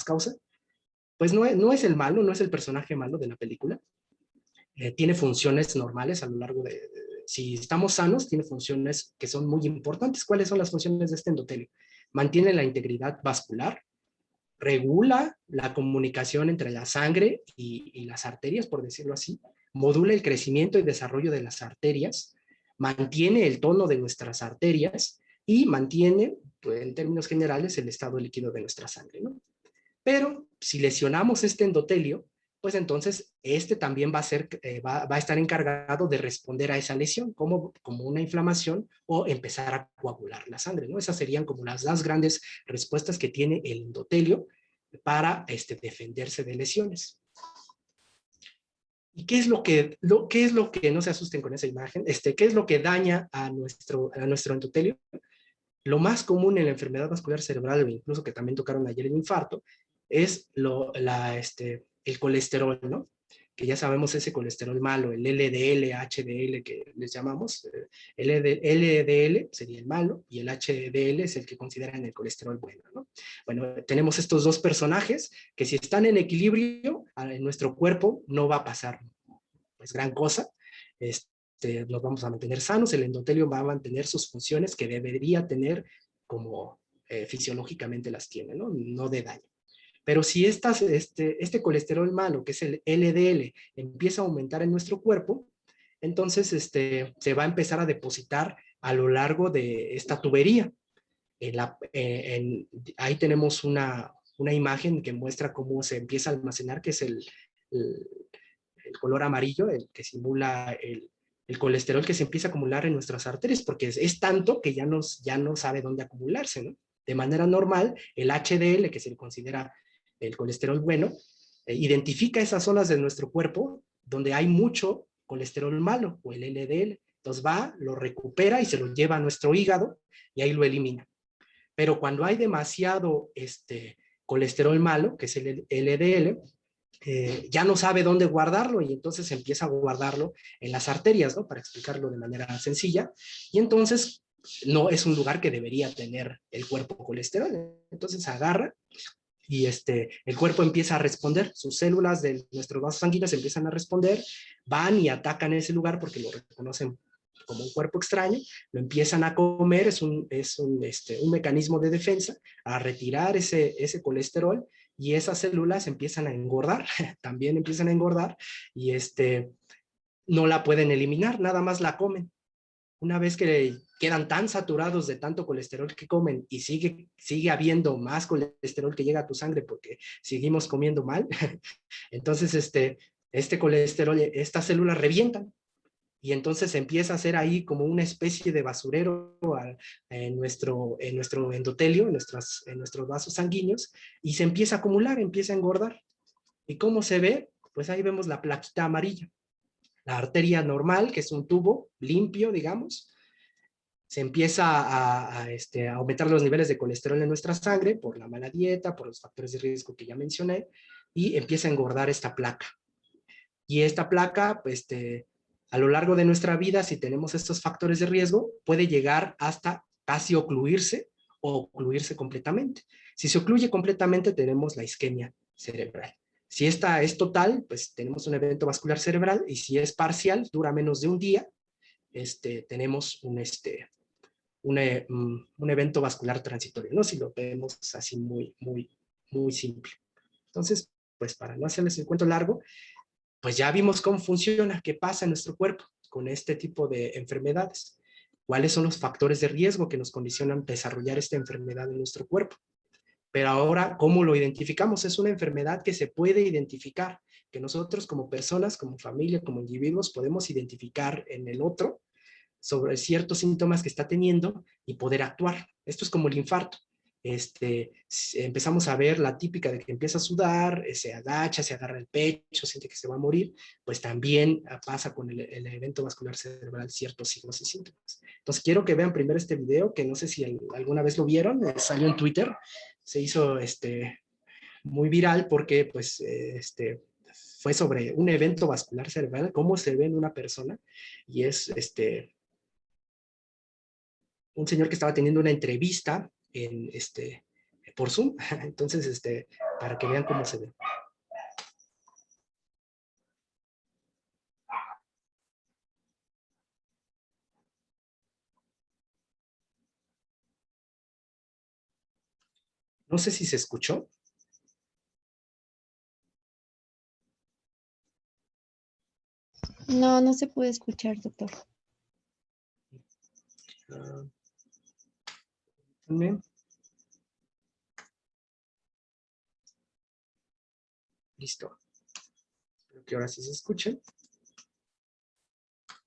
causa? Pues no es el malo, no es el personaje malo de la película. Tiene funciones normales a lo largo si estamos sanos, tiene funciones que son muy importantes. ¿Cuáles son las funciones de este endotelio? Mantiene la integridad vascular, regula la comunicación entre la sangre y las arterias, por decirlo así, modula el crecimiento y desarrollo de las arterias, mantiene el tono de nuestras arterias y mantiene, pues, en términos generales, el estado líquido de nuestra sangre, ¿no? Pero si lesionamos este endotelio, pues entonces este también va a estar encargado de responder a esa lesión como una inflamación o empezar a coagular la sangre, ¿no? Esas serían como las dos grandes respuestas que tiene el endotelio para defenderse de lesiones. ¿Y qué es lo que, no se asusten con esa imagen, qué es lo que daña a nuestro endotelio? Lo más común en la enfermedad vascular cerebral, o incluso que también tocaron ayer el infarto, es el colesterol, ¿no? Que ya sabemos ese colesterol malo, el LDL, HDL que les llamamos. LDL sería el malo y el HDL es el que consideran el colesterol bueno, ¿no? Bueno, tenemos estos dos personajes que si están en equilibrio en nuestro cuerpo no va a pasar pues gran cosa. Nos vamos a mantener sanos, el endotelio va a mantener sus funciones que debería tener como fisiológicamente las tiene, ¿no? No de daño. Pero si este colesterol malo, que es el LDL, empieza a aumentar en nuestro cuerpo, entonces se va a empezar a depositar a lo largo de esta tubería. Ahí tenemos una imagen que muestra cómo se empieza a almacenar, que es el color amarillo, el que simula el colesterol que se empieza a acumular en nuestras arterias, porque es tanto que ya no sabe dónde acumularse, ¿no? De manera normal, el HDL, que se considera el colesterol bueno, identifica esas zonas de nuestro cuerpo donde hay mucho colesterol malo, o el LDL. Entonces va, lo recupera y se lo lleva a nuestro hígado y ahí lo elimina. Pero cuando hay demasiado colesterol malo, que es el LDL, ya no sabe dónde guardarlo y entonces empieza a guardarlo en las arterias, ¿no? Para explicarlo de manera sencilla. Y entonces no es un lugar que debería tener el cuerpo colesterol. Entonces agarra y el cuerpo empieza a responder, sus células de nuestros vasos sanguíneos empiezan a responder, van y atacan ese lugar porque lo reconocen como un cuerpo extraño, lo empiezan a comer, es un mecanismo de defensa, a retirar ese colesterol, y esas células empiezan a engordar, también empiezan a engordar, y no la pueden eliminar, nada más la comen. Una vez que quedan tan saturados de tanto colesterol que comen y sigue habiendo más colesterol que llega a tu sangre porque seguimos comiendo mal, entonces este colesterol, estas células revientan y entonces empieza a ser ahí como una especie de basurero en nuestro endotelio, en nuestros vasos sanguíneos, y se empieza a acumular, empieza a engordar. ¿Y cómo se ve? Pues ahí vemos la plaquita amarilla. La arteria normal, que es un tubo limpio, digamos, se empieza a aumentar los niveles de colesterol en nuestra sangre por la mala dieta, por los factores de riesgo que ya mencioné, y empieza a engordar esta placa. Y esta placa, pues, a lo largo de nuestra vida, si tenemos estos factores de riesgo, puede llegar hasta casi ocluirse o ocluirse completamente. Si se ocluye completamente, tenemos la isquemia cerebral. Si esta es total, pues tenemos un evento vascular cerebral, y si es parcial, dura menos de un día, tenemos un evento vascular transitorio, ¿no? Si lo vemos así muy, muy, muy simple. Entonces, pues para no hacerles el cuento largo, pues ya vimos cómo funciona, qué pasa en nuestro cuerpo con este tipo de enfermedades, cuáles son los factores de riesgo que nos condicionan desarrollar esta enfermedad en nuestro cuerpo. Pero ahora, ¿cómo lo identificamos? Es una enfermedad que se puede identificar, que nosotros como personas, como familia, como individuos, podemos identificar en el otro sobre ciertos síntomas que está teniendo y poder actuar. Esto es como el infarto. Empezamos a ver la típica de que empieza a sudar, se agacha, se agarra el pecho, siente que se va a morir, pues también pasa con el evento vascular cerebral ciertos signos y síntomas. Entonces quiero que vean primero este video, que no sé si alguna vez lo vieron, salió en Twitter, se hizo muy viral porque pues fue sobre un evento vascular cerebral, cómo se ve en una persona, y es un señor que estaba teniendo una entrevista por Zoom. Entonces, para que vean cómo se ve. No sé si se escuchó. No, no se puede escuchar, doctor. También. Listo. Espero que ahora sí se escuchen.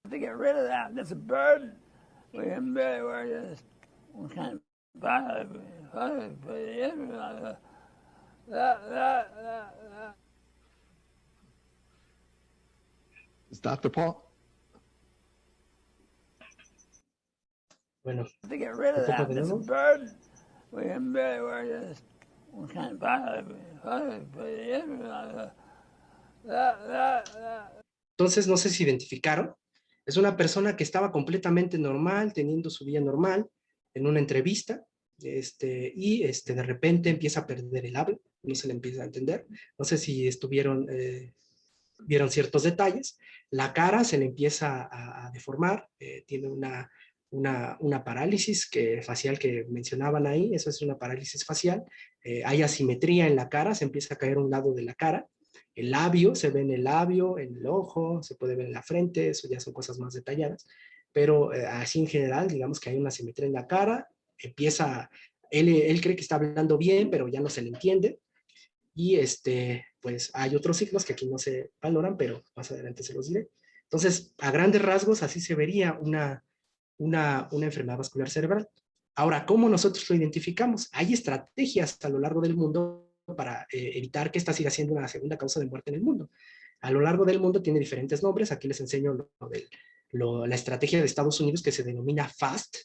To get rid of that, that's a burden. We can just kind of Is Dr. Paul? Bueno, to get rid un of poco that, de that's a nuevo. burden. We can just kind Entonces, no sé si identificaron. Es una persona que estaba completamente normal, teniendo su día normal, en una entrevista, y de repente empieza a perder el habla, no se le empieza a entender. No sé si vieron ciertos detalles. La cara se le empieza a deformar, tiene una parálisis facial que mencionaban ahí, eso es una parálisis facial. Hay asimetría en la cara, se empieza a caer un lado de la cara. El labio, se ve en el labio, en el ojo, se puede ver en la frente, eso ya son cosas más detalladas, pero así en general, digamos que hay una asimetría en la cara, él cree que está hablando bien, pero ya no se le entiende, y pues hay otros signos que aquí no se valoran, pero más adelante se los diré. Entonces, a grandes rasgos, así se vería una enfermedad vascular cerebral. Ahora, ¿cómo nosotros lo identificamos? Hay estrategias a lo largo del mundo para evitar que esta siga siendo una segunda causa de muerte en el mundo. A lo largo del mundo tiene diferentes nombres. Aquí les enseño la estrategia de Estados Unidos, que se denomina FAST,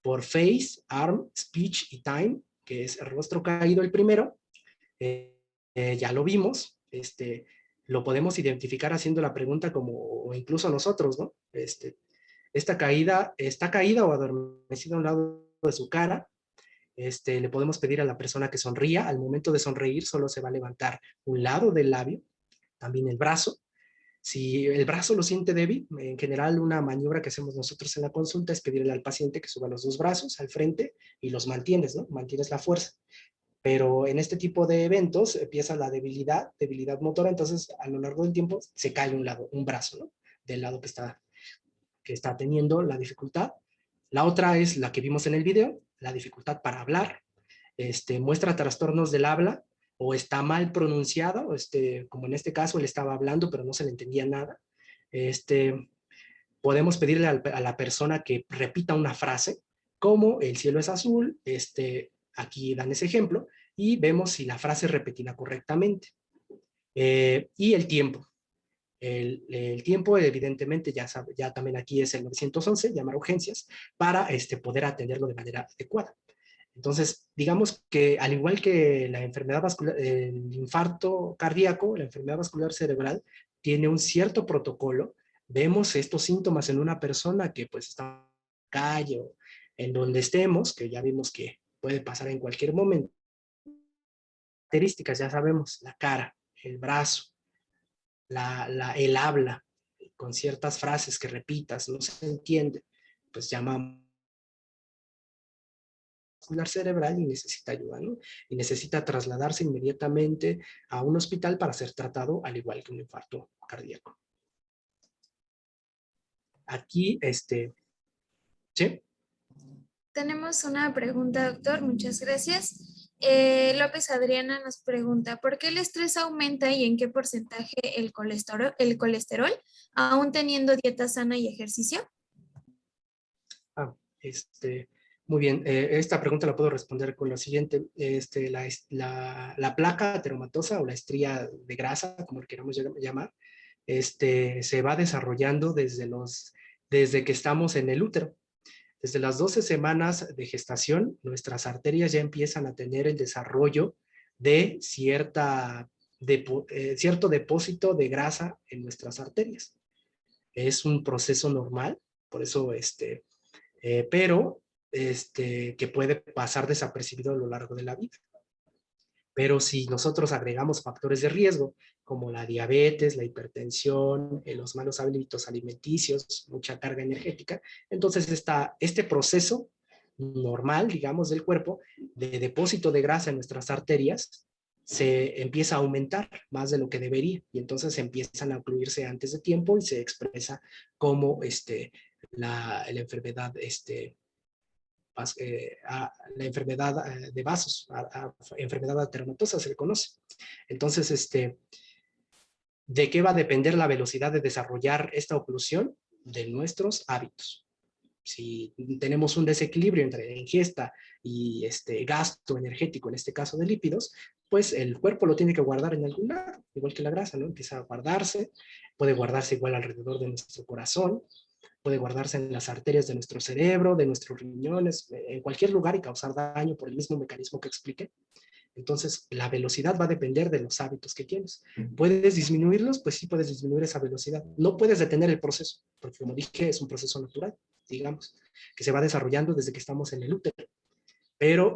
por Face, Arm, Speech y Time, que es rostro caído el primero. Ya lo vimos, lo podemos identificar haciendo la pregunta como, o incluso nosotros, ¿no? Esta caída, ¿está caída o adormecida a un lado de su cara? Le podemos pedir a la persona que sonría. Al momento de sonreír solo se va a levantar un lado del labio, también el brazo. Si el brazo lo siente débil, en general una maniobra que hacemos nosotros en la consulta es pedirle al paciente que suba los dos brazos al frente y los mantienes, ¿no? Mantienes la fuerza. Pero en este tipo de eventos empieza la debilidad motora, entonces a lo largo del tiempo se cae un brazo, ¿no? Del lado que está teniendo la dificultad. La otra es la que vimos en el video, la dificultad para hablar. Muestra trastornos del habla o está mal pronunciado, como en este caso él estaba hablando pero no se le entendía nada. Podemos pedirle a la persona que repita una frase, como el cielo es azul, aquí dan ese ejemplo, y vemos si la frase es repetida correctamente. Y el tiempo. El tiempo, evidentemente, ya también aquí es el 911, llamar a urgencias, para poder atenderlo de manera adecuada. Entonces, digamos que al igual que la enfermedad vascular, el infarto cardíaco, la enfermedad vascular cerebral tiene un cierto protocolo. Vemos estos síntomas en una persona que pues está en la calle o en donde estemos, que ya vimos que puede pasar en cualquier momento. Características, ya sabemos, la cara, el brazo, el habla, con ciertas frases que repitas, no se entiende, pues llamamos vascular cerebral y necesita ayuda, ¿no? Y necesita trasladarse inmediatamente a un hospital para ser tratado al igual que un infarto cardíaco. Aquí, ¿sí? Tenemos una pregunta, doctor. Muchas gracias. López Adriana nos pregunta, ¿por qué el estrés aumenta y en qué porcentaje el colesterol, aún teniendo dieta sana y ejercicio? Muy bien. Esta pregunta la puedo responder con lo siguiente. La placa ateromatosa o la estría de grasa, como le queramos llamar, se va desarrollando desde que estamos en el útero. Desde las 12 semanas de gestación, nuestras arterias ya empiezan a tener el desarrollo de cierto depósito de grasa en nuestras arterias. Es un proceso normal, por eso, pero que puede pasar desapercibido a lo largo de la vida. Pero si nosotros agregamos factores de riesgo, como la diabetes, la hipertensión, los malos hábitos alimenticios, mucha carga energética, entonces este proceso normal, digamos, del cuerpo, de depósito de grasa en nuestras arterias, se empieza a aumentar más de lo que debería, y entonces empiezan a ocluirse antes de tiempo y se expresa como la enfermedad la enfermedad de vasos, enfermedad ateromatosa se le conoce. Entonces, ¿De qué va a depender la velocidad de desarrollar esta oclusión? De nuestros hábitos. Si tenemos un desequilibrio entre ingesta y gasto energético, en este caso de lípidos, pues el cuerpo lo tiene que guardar en algún lado, igual que la grasa, ¿no? Empieza a guardarse, puede guardarse igual alrededor de nuestro corazón, puede guardarse en las arterias de nuestro cerebro, de nuestros riñones, en cualquier lugar y causar daño por el mismo mecanismo que expliqué. Entonces, la velocidad va a depender de los hábitos que tienes. ¿Puedes disminuirlos? Pues sí, puedes disminuir esa velocidad. No puedes detener el proceso, porque como dije, es un proceso natural, digamos, que se va desarrollando desde que estamos en el útero. Pero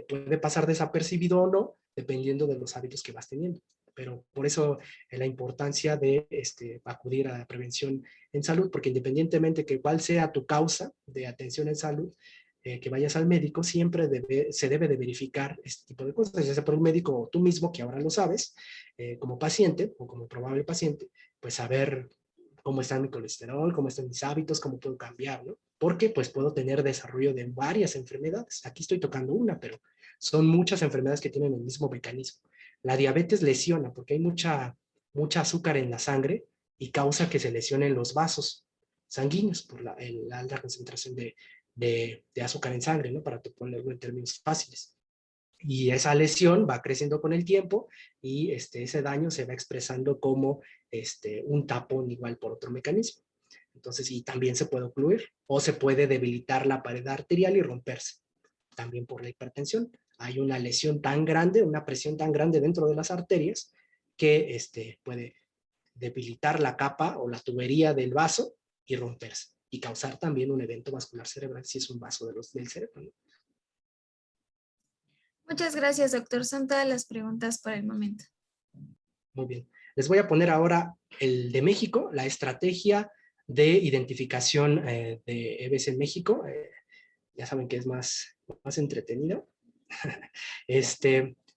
puede pasar desapercibido o no, dependiendo de los hábitos que vas teniendo. Pero por eso la importancia de acudir a la prevención en salud, porque independientemente que cuál sea tu causa de atención en salud, que vayas al médico, siempre se debe de verificar este tipo de cosas, ya sea por un médico o tú mismo, que ahora lo sabes, como paciente o como probable paciente, pues saber cómo está mi colesterol, cómo están mis hábitos, cómo puedo cambiar, ¿no? Porque pues puedo tener desarrollo de varias enfermedades. Aquí estoy tocando una, pero son muchas enfermedades que tienen el mismo mecanismo. La diabetes lesiona porque hay mucha azúcar en la sangre y causa que se lesionen los vasos sanguíneos por la alta concentración de azúcar en sangre, ¿no? Para ponerlo en términos fáciles. Y esa lesión va creciendo con el tiempo y ese daño se va expresando como un tapón igual por otro mecanismo. Entonces, y también se puede ocluir o se puede debilitar la pared arterial y romperse, también por la hipertensión. Hay una lesión tan grande, una presión tan grande dentro de las arterias que puede debilitar la capa o la tubería del vaso y romperse y causar también un evento vascular cerebral si es un vaso del cerebro, ¿no? Muchas gracias, doctor. Son todas las preguntas por el momento. Muy bien. Les voy a poner ahora el de México, la estrategia de identificación de EBS en México. Ya saben que es más entretenido.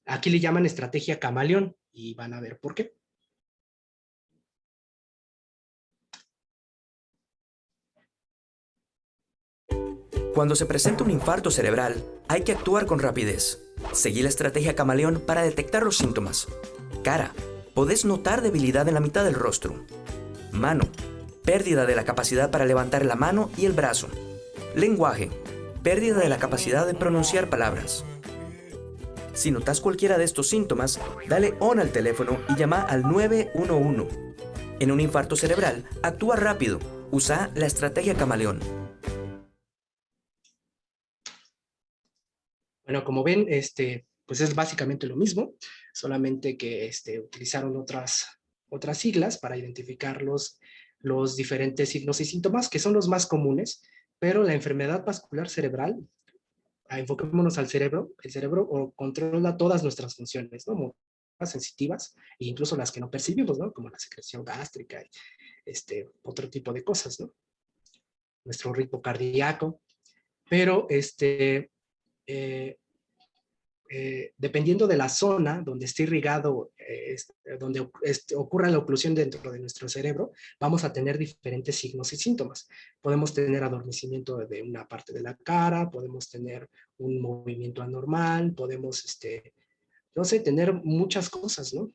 Aquí le llaman estrategia camaleón y van a ver por qué. Cuando se presenta un infarto cerebral, hay que actuar con rapidez. Seguí la estrategia camaleón para detectar los síntomas. Cara, podés notar debilidad en la mitad del rostro. Mano, pérdida de la capacidad para levantar la mano y el brazo. Lenguaje, pérdida de la capacidad de pronunciar palabras. Si notas cualquiera de estos síntomas, dale on al teléfono y llama al 911. En un infarto cerebral, actúa rápido. Usa la estrategia camaleón. Bueno, como ven, pues es básicamente lo mismo, solamente que utilizaron otras siglas para identificar los diferentes signos y síntomas, que son los más comunes, pero la enfermedad vascular cerebral, enfoquémonos al cerebro, el cerebro controla todas nuestras funciones, ¿no? Las sensitivas e incluso las que no percibimos, ¿no? Como la secreción gástrica y otro tipo de cosas, ¿no? Nuestro ritmo cardíaco, pero dependiendo de la zona donde esté irrigado, donde ocurra la oclusión dentro de nuestro cerebro, vamos a tener diferentes signos y síntomas. Podemos tener adormecimiento de una parte de la cara, podemos tener un movimiento anormal, podemos, no sé, tener muchas cosas, ¿no?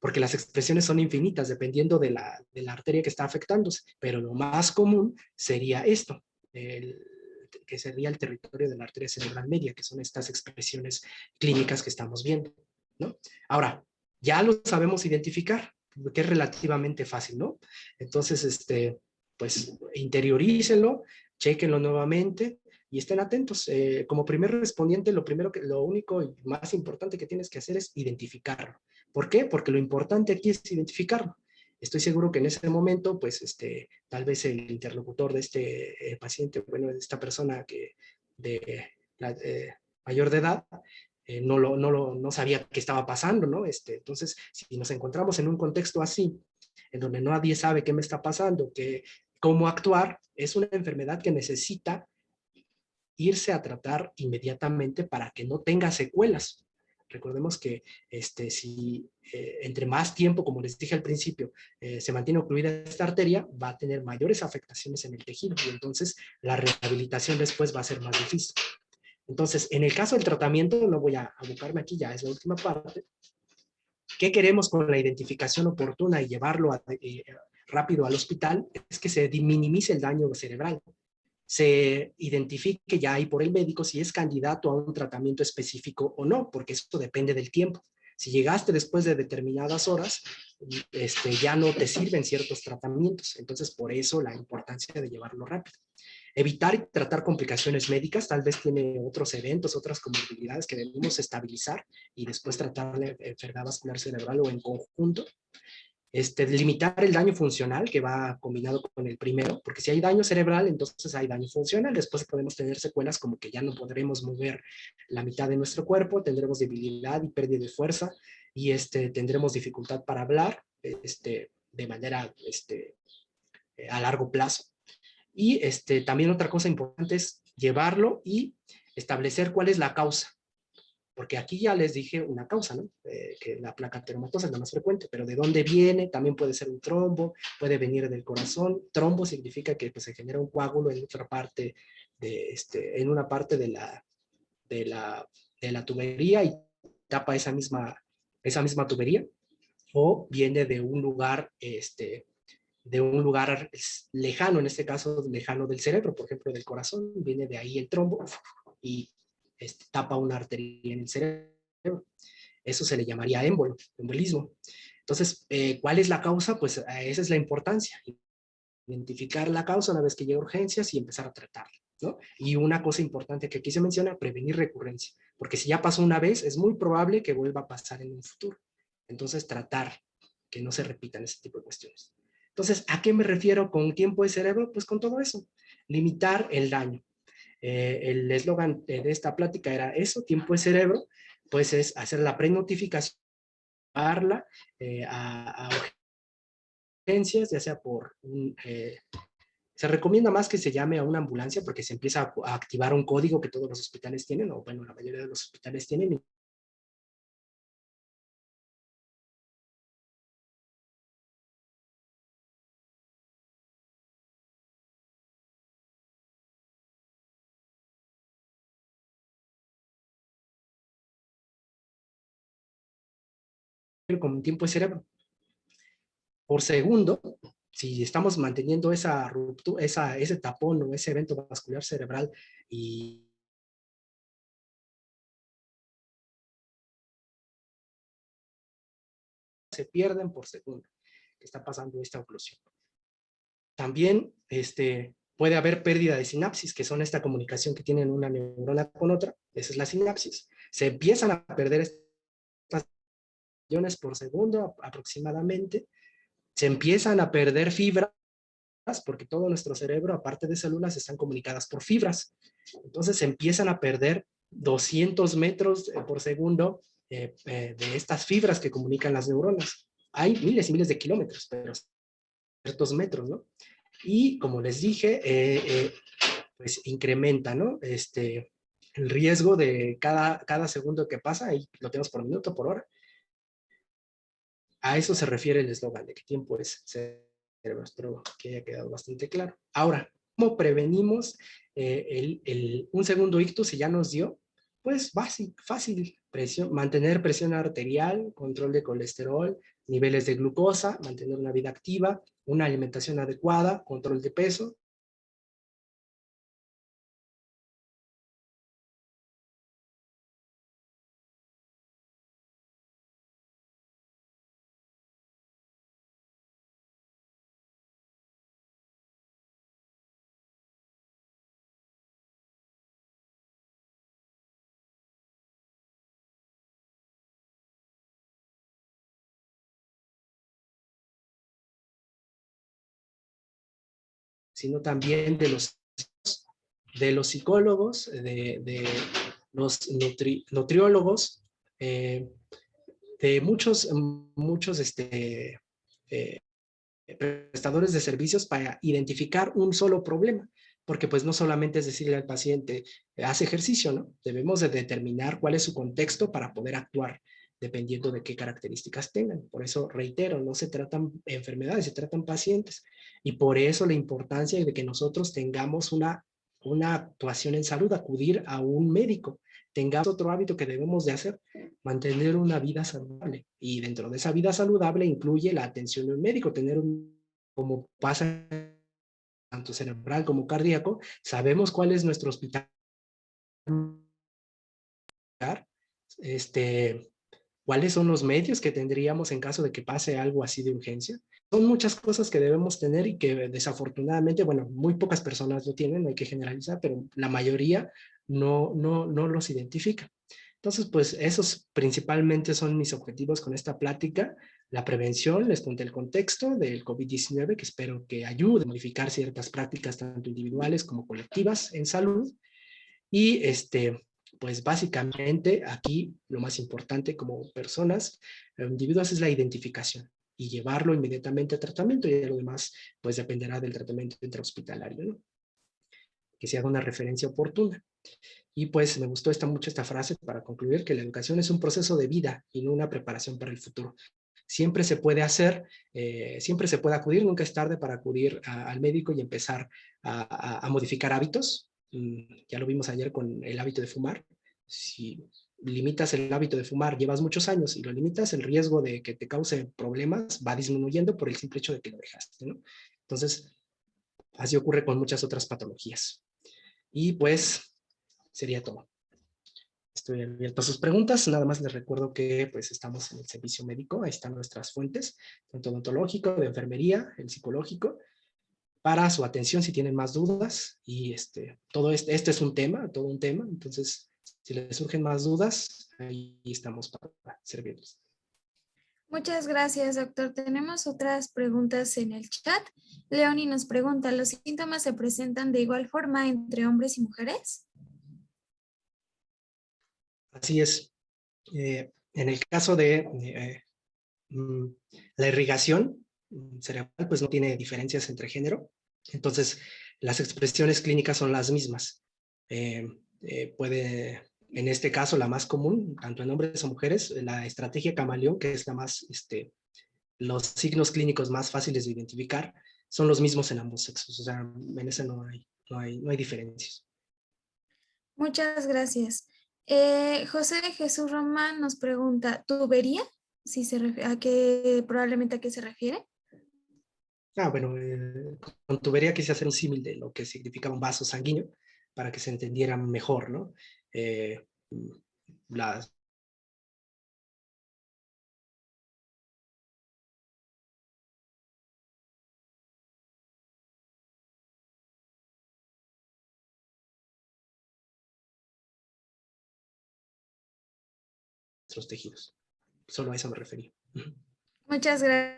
Porque las expresiones son infinitas dependiendo de la arteria que está afectándose, pero lo más común sería esto, que sería el territorio de la arteria cerebral media, que son estas expresiones clínicas que estamos viendo, ¿no? Ahora, ya lo sabemos identificar, que es relativamente fácil, ¿no? Entonces, pues interiorícenlo, chéquenlo nuevamente y estén atentos. Como primer respondiente, lo único y más importante que tienes que hacer es identificarlo. ¿Por qué? Porque lo importante aquí es identificarlo. Estoy seguro que en ese momento, pues, tal vez el interlocutor de este paciente, bueno, de esta persona mayor de edad, no sabía qué estaba pasando, ¿no? Entonces, si nos encontramos en un contexto así, en donde nadie sabe qué me está pasando, cómo actuar, es una enfermedad que necesita irse a tratar inmediatamente para que no tenga secuelas. Recordemos que si entre más tiempo, como les dije al principio, se mantiene ocluida esta arteria, va a tener mayores afectaciones en el tejido y entonces la rehabilitación después va a ser más difícil. Entonces, en el caso del tratamiento, no voy a abocarme aquí, ya es la última parte. ¿Qué queremos con la identificación oportuna y llevarlo rápido al hospital? Es que se minimice el daño cerebral. Se identifique ya ahí por el médico si es candidato a un tratamiento específico o no, porque eso depende del tiempo. Si llegaste después de determinadas horas, ya no te sirven ciertos tratamientos. Entonces, por eso la importancia de llevarlo rápido. Evitar y tratar complicaciones médicas, tal vez tiene otros eventos, otras comorbilidades que debemos estabilizar y después tratar la enfermedad vascular cerebral o en conjunto. Limitar el daño funcional que va combinado con el primero, porque si hay daño cerebral, entonces hay daño funcional. Después podemos tener secuelas como que ya no podremos mover la mitad de nuestro cuerpo, tendremos debilidad y pérdida de fuerza y tendremos dificultad para hablar de manera a largo plazo. Y también otra cosa importante es llevarlo y establecer cuál es la causa. Porque aquí ya les dije una causa, ¿no? Que la placa ateromatosa es la más frecuente, pero ¿de dónde viene? También puede ser un trombo, puede venir del corazón. Trombo significa que pues, se genera un coágulo en otra parte, en una parte de la tubería y tapa esa misma tubería. O viene de un lugar, lejano, en este caso lejano del cerebro, por ejemplo del corazón, viene de ahí el trombo y tapa una arteria en el cerebro. Eso se le llamaría embolismo. Entonces, ¿cuál es la causa? Pues esa es la importancia. Identificar la causa una vez que llega a urgencias y empezar a tratarla, ¿no? Y una cosa importante que aquí se menciona, prevenir recurrencia. Porque si ya pasó una vez, es muy probable que vuelva a pasar en un futuro. Entonces, tratar que no se repitan ese tipo de cuestiones. Entonces, ¿a qué me refiero con tiempo de cerebro? Pues con todo eso. Limitar el daño. El eslogan de esta plática era eso, tiempo de cerebro, pues es hacer la prenotificación, llevarla a urgencias, ya sea por se recomienda más que se llame a una ambulancia porque se empieza a activar un código que todos los hospitales tienen, o bueno, la mayoría de los hospitales tienen. Con tiempo de cerebro. Por segundo, si estamos manteniendo esa ruptura, ese tapón o ese evento vascular cerebral y se pierden por segundo que está pasando esta oclusión. También puede haber pérdida de sinapsis, que son esta comunicación que tienen una neurona con otra. Esa es la sinapsis. Se empiezan a perder estas millones por segundo aproximadamente. Se empiezan a perder fibras, porque todo nuestro cerebro, aparte de células, están comunicadas por fibras. Entonces se empiezan a perder 200 metros por segundo de estas fibras que comunican las neuronas. Hay miles y miles de kilómetros, pero ciertos metros, ¿no? Y como les dije, pues incrementa, ¿no? El riesgo de cada segundo que pasa, ahí lo tenemos por minuto, por hora. A eso se refiere el eslogan de qué tiempo es cerebro. Espero que haya quedado bastante claro. Ahora, ¿cómo prevenimos un segundo ictus si ya nos dio? Pues fácil, mantener presión arterial, control de colesterol, niveles de glucosa, mantener una vida activa, una alimentación adecuada, control de peso. Sino también de los psicólogos, de los nutriólogos, de muchos prestadores de servicios para identificar un solo problema, porque pues no solamente es decirle al paciente, haz ejercicio, ¿no? Debemos de determinar cuál es su contexto para poder actuar dependiendo de qué características tengan. Por eso, reitero, no se tratan enfermedades, se tratan pacientes. Y por eso la importancia de que nosotros tengamos una actuación en salud, acudir a un médico, tengamos otro hábito que debemos de hacer, mantener una vida saludable. Y dentro de esa vida saludable incluye la atención de un médico, como pasa tanto cerebral como cardíaco, sabemos cuál es nuestro hospital, cuáles son los medios que tendríamos en caso de que pase algo así de urgencia. Son muchas cosas que debemos tener y que desafortunadamente, bueno, muy pocas personas lo tienen, no hay que generalizar, pero la mayoría no los identifica. Entonces, pues esos principalmente son mis objetivos con esta plática. La prevención, les conté el contexto del COVID-19, que espero que ayude a modificar ciertas prácticas tanto individuales como colectivas en salud. Y pues básicamente aquí lo más importante como personas, individuos, es la identificación y llevarlo inmediatamente a tratamiento, y lo demás pues dependerá del tratamiento intrahospitalario, ¿no? Que se haga una referencia oportuna. Y pues me gustó mucho esta frase para concluir, que la educación es un proceso de vida y no una preparación para el futuro. Siempre se puede hacer, siempre se puede acudir, nunca es tarde para acudir al médico y empezar a modificar hábitos. Ya lo vimos ayer con el hábito de fumar. Si limitas el hábito de fumar, llevas muchos años y lo limitas, el riesgo de que te cause problemas va disminuyendo por el simple hecho de que lo dejaste, ¿no? Entonces, así ocurre con muchas otras patologías. Y pues sería todo. Estoy abierto a sus preguntas. Nada más les recuerdo que pues estamos en el servicio médico. Ahí están nuestras fuentes, tanto odontológico, de enfermería, el psicológico, para su atención si tienen más dudas. Y todo este es un tema, todo un tema. Entonces, si les surgen más dudas, ahí estamos para servirles. Muchas gracias, doctor. Tenemos otras preguntas en el chat. Leoni nos pregunta, ¿los síntomas se presentan de igual forma entre hombres y mujeres? Así es. En el caso de la irrigación cerebral, pues no tiene diferencias entre género. Entonces, las expresiones clínicas son las mismas. En este caso, la más común, tanto en hombres o mujeres, la estrategia camaleón, que es la más, los signos clínicos más fáciles de identificar, son los mismos en ambos sexos. O sea, en ese no hay diferencias. Muchas gracias. José de Jesús Román nos pregunta, ¿tubería? Si se probablemente a qué se refiere. Bueno, con tubería quise hacer un símil de lo que significaba un vaso sanguíneo para que se entendiera mejor, ¿no? Las nuestros tejidos. Solo a eso me refería. Muchas gracias.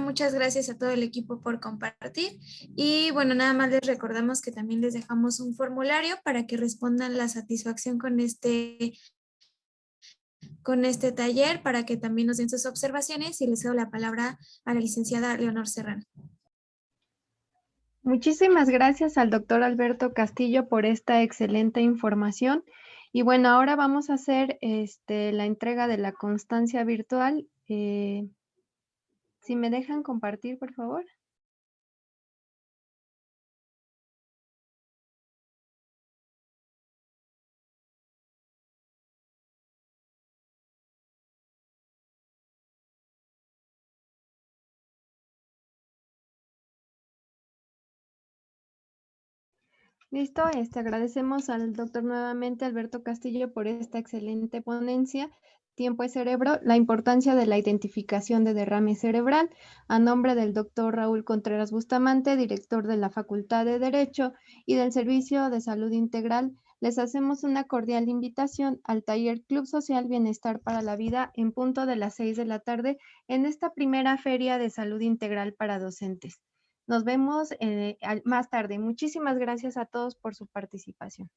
Muchas gracias a todo el equipo por compartir. Y bueno, nada más les recordamos que también les dejamos un formulario para que respondan la satisfacción con este taller, para que también nos den sus observaciones, y les cedo la palabra a la licenciada Leonor Serrano. Muchísimas gracias al doctor Alberto Castillo por esta excelente información. Y bueno, ahora vamos a hacer la entrega de la constancia virtual. Si me dejan compartir, por favor. Listo, agradecemos al doctor nuevamente, Alberto Castillo, por esta excelente ponencia. Tiempo es cerebro, la importancia de la identificación de derrame cerebral. A nombre del doctor Raúl Contreras Bustamante, director de la Facultad de Derecho y del Servicio de Salud Integral, les hacemos una cordial invitación al taller Club Social Bienestar para la Vida en punto de las 6 de la tarde en esta primera Feria de Salud Integral para Docentes. Nos vemos más tarde. Muchísimas gracias a todos por su participación.